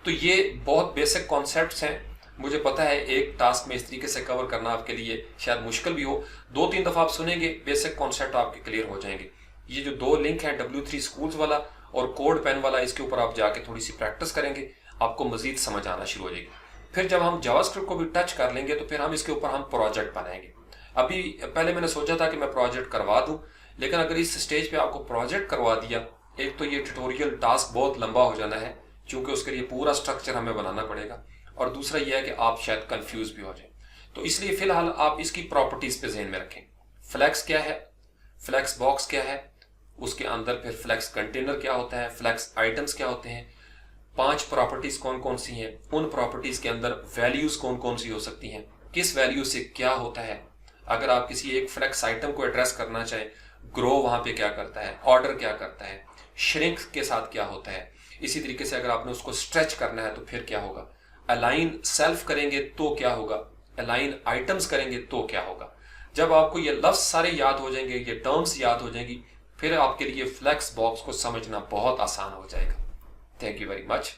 तो ये बहुत बेसिक कॉन्सेप्ट्स हैं। मुझे पता है एक टास्क में इस तरीके से कवर करना आपके लिए शायद मुश्किल भी हो, 2-3 दफा आप सुनेंगे, बेसिक कॉन्सेप्ट आपके क्लियर हो जाएंगे। ये जो 2 लिंक है W3 स्कूल्स वाला और कोड पेन वाला, इसके ऊपर आप जाके थोड़ी सी प्रैक्टिस करेंगे, आपको मजीद समझ आना शुरू हो जाएगी। फिर जब हम जावास्क्रिप्ट को भी टच कर लेंगे तो फिर हम इसके ऊपर हम प्रोजेक्ट बनाएंगे। अभी पहले मैंने सोचा था कि मैं प्रोजेक्ट करवा दूं, लेकिन अगर इस स्टेज पे आपको प्रोजेक्ट करवा दिया, एक तो ये ट्यूटोरियल टास्क बहुत लंबा हो जाना है, क्योंकि उसके लिए पूरा स्ट्रक्चर हमें बनाना पड़ेगा, और दूसरा यह है कि आप शायद कंफ्यूज भी हो जाए। तो इसलिए फिलहाल आप इसकी प्रॉपर्टीज पे ध्यान में रखें। फ्लेक्स क्या है, फ्लेक्स बॉक्स क्या है, उसके अंदर फिर फ्लेक्स कंटेनर क्या होता है, फ्लेक्स आइटम्स क्या होते हैं, 5 प्रॉपर्टीज कौन कौन सी हैं, उन प्रॉपर्टीज के अंदर वैल्यूज कौन कौन सी हो सकती हैं, किस वैल्यू से क्या होता है। अगर आप किसी एक फ्लेक्स आइटम को एड्रेस करना चाहें, ग्रो वहां पे क्या करता है, ऑर्डर क्या करता है, श्रिंक के साथ क्या होता है। इसी तरीके से अगर आपने उसको स्ट्रेच करना है तो फिर क्या होगा, अलाइन सेल्फ करेंगे तो क्या होगा, अलाइन आइटम्स करेंगे तो क्या होगा। जब आपको ये लफ्ज सारे याद हो जाएंगे, ये टर्म्स याद हो जाएंगी, फिर आपके लिए फ्लेक्स बॉक्स को समझना बहुत आसान हो जाएगा। Thank you very much.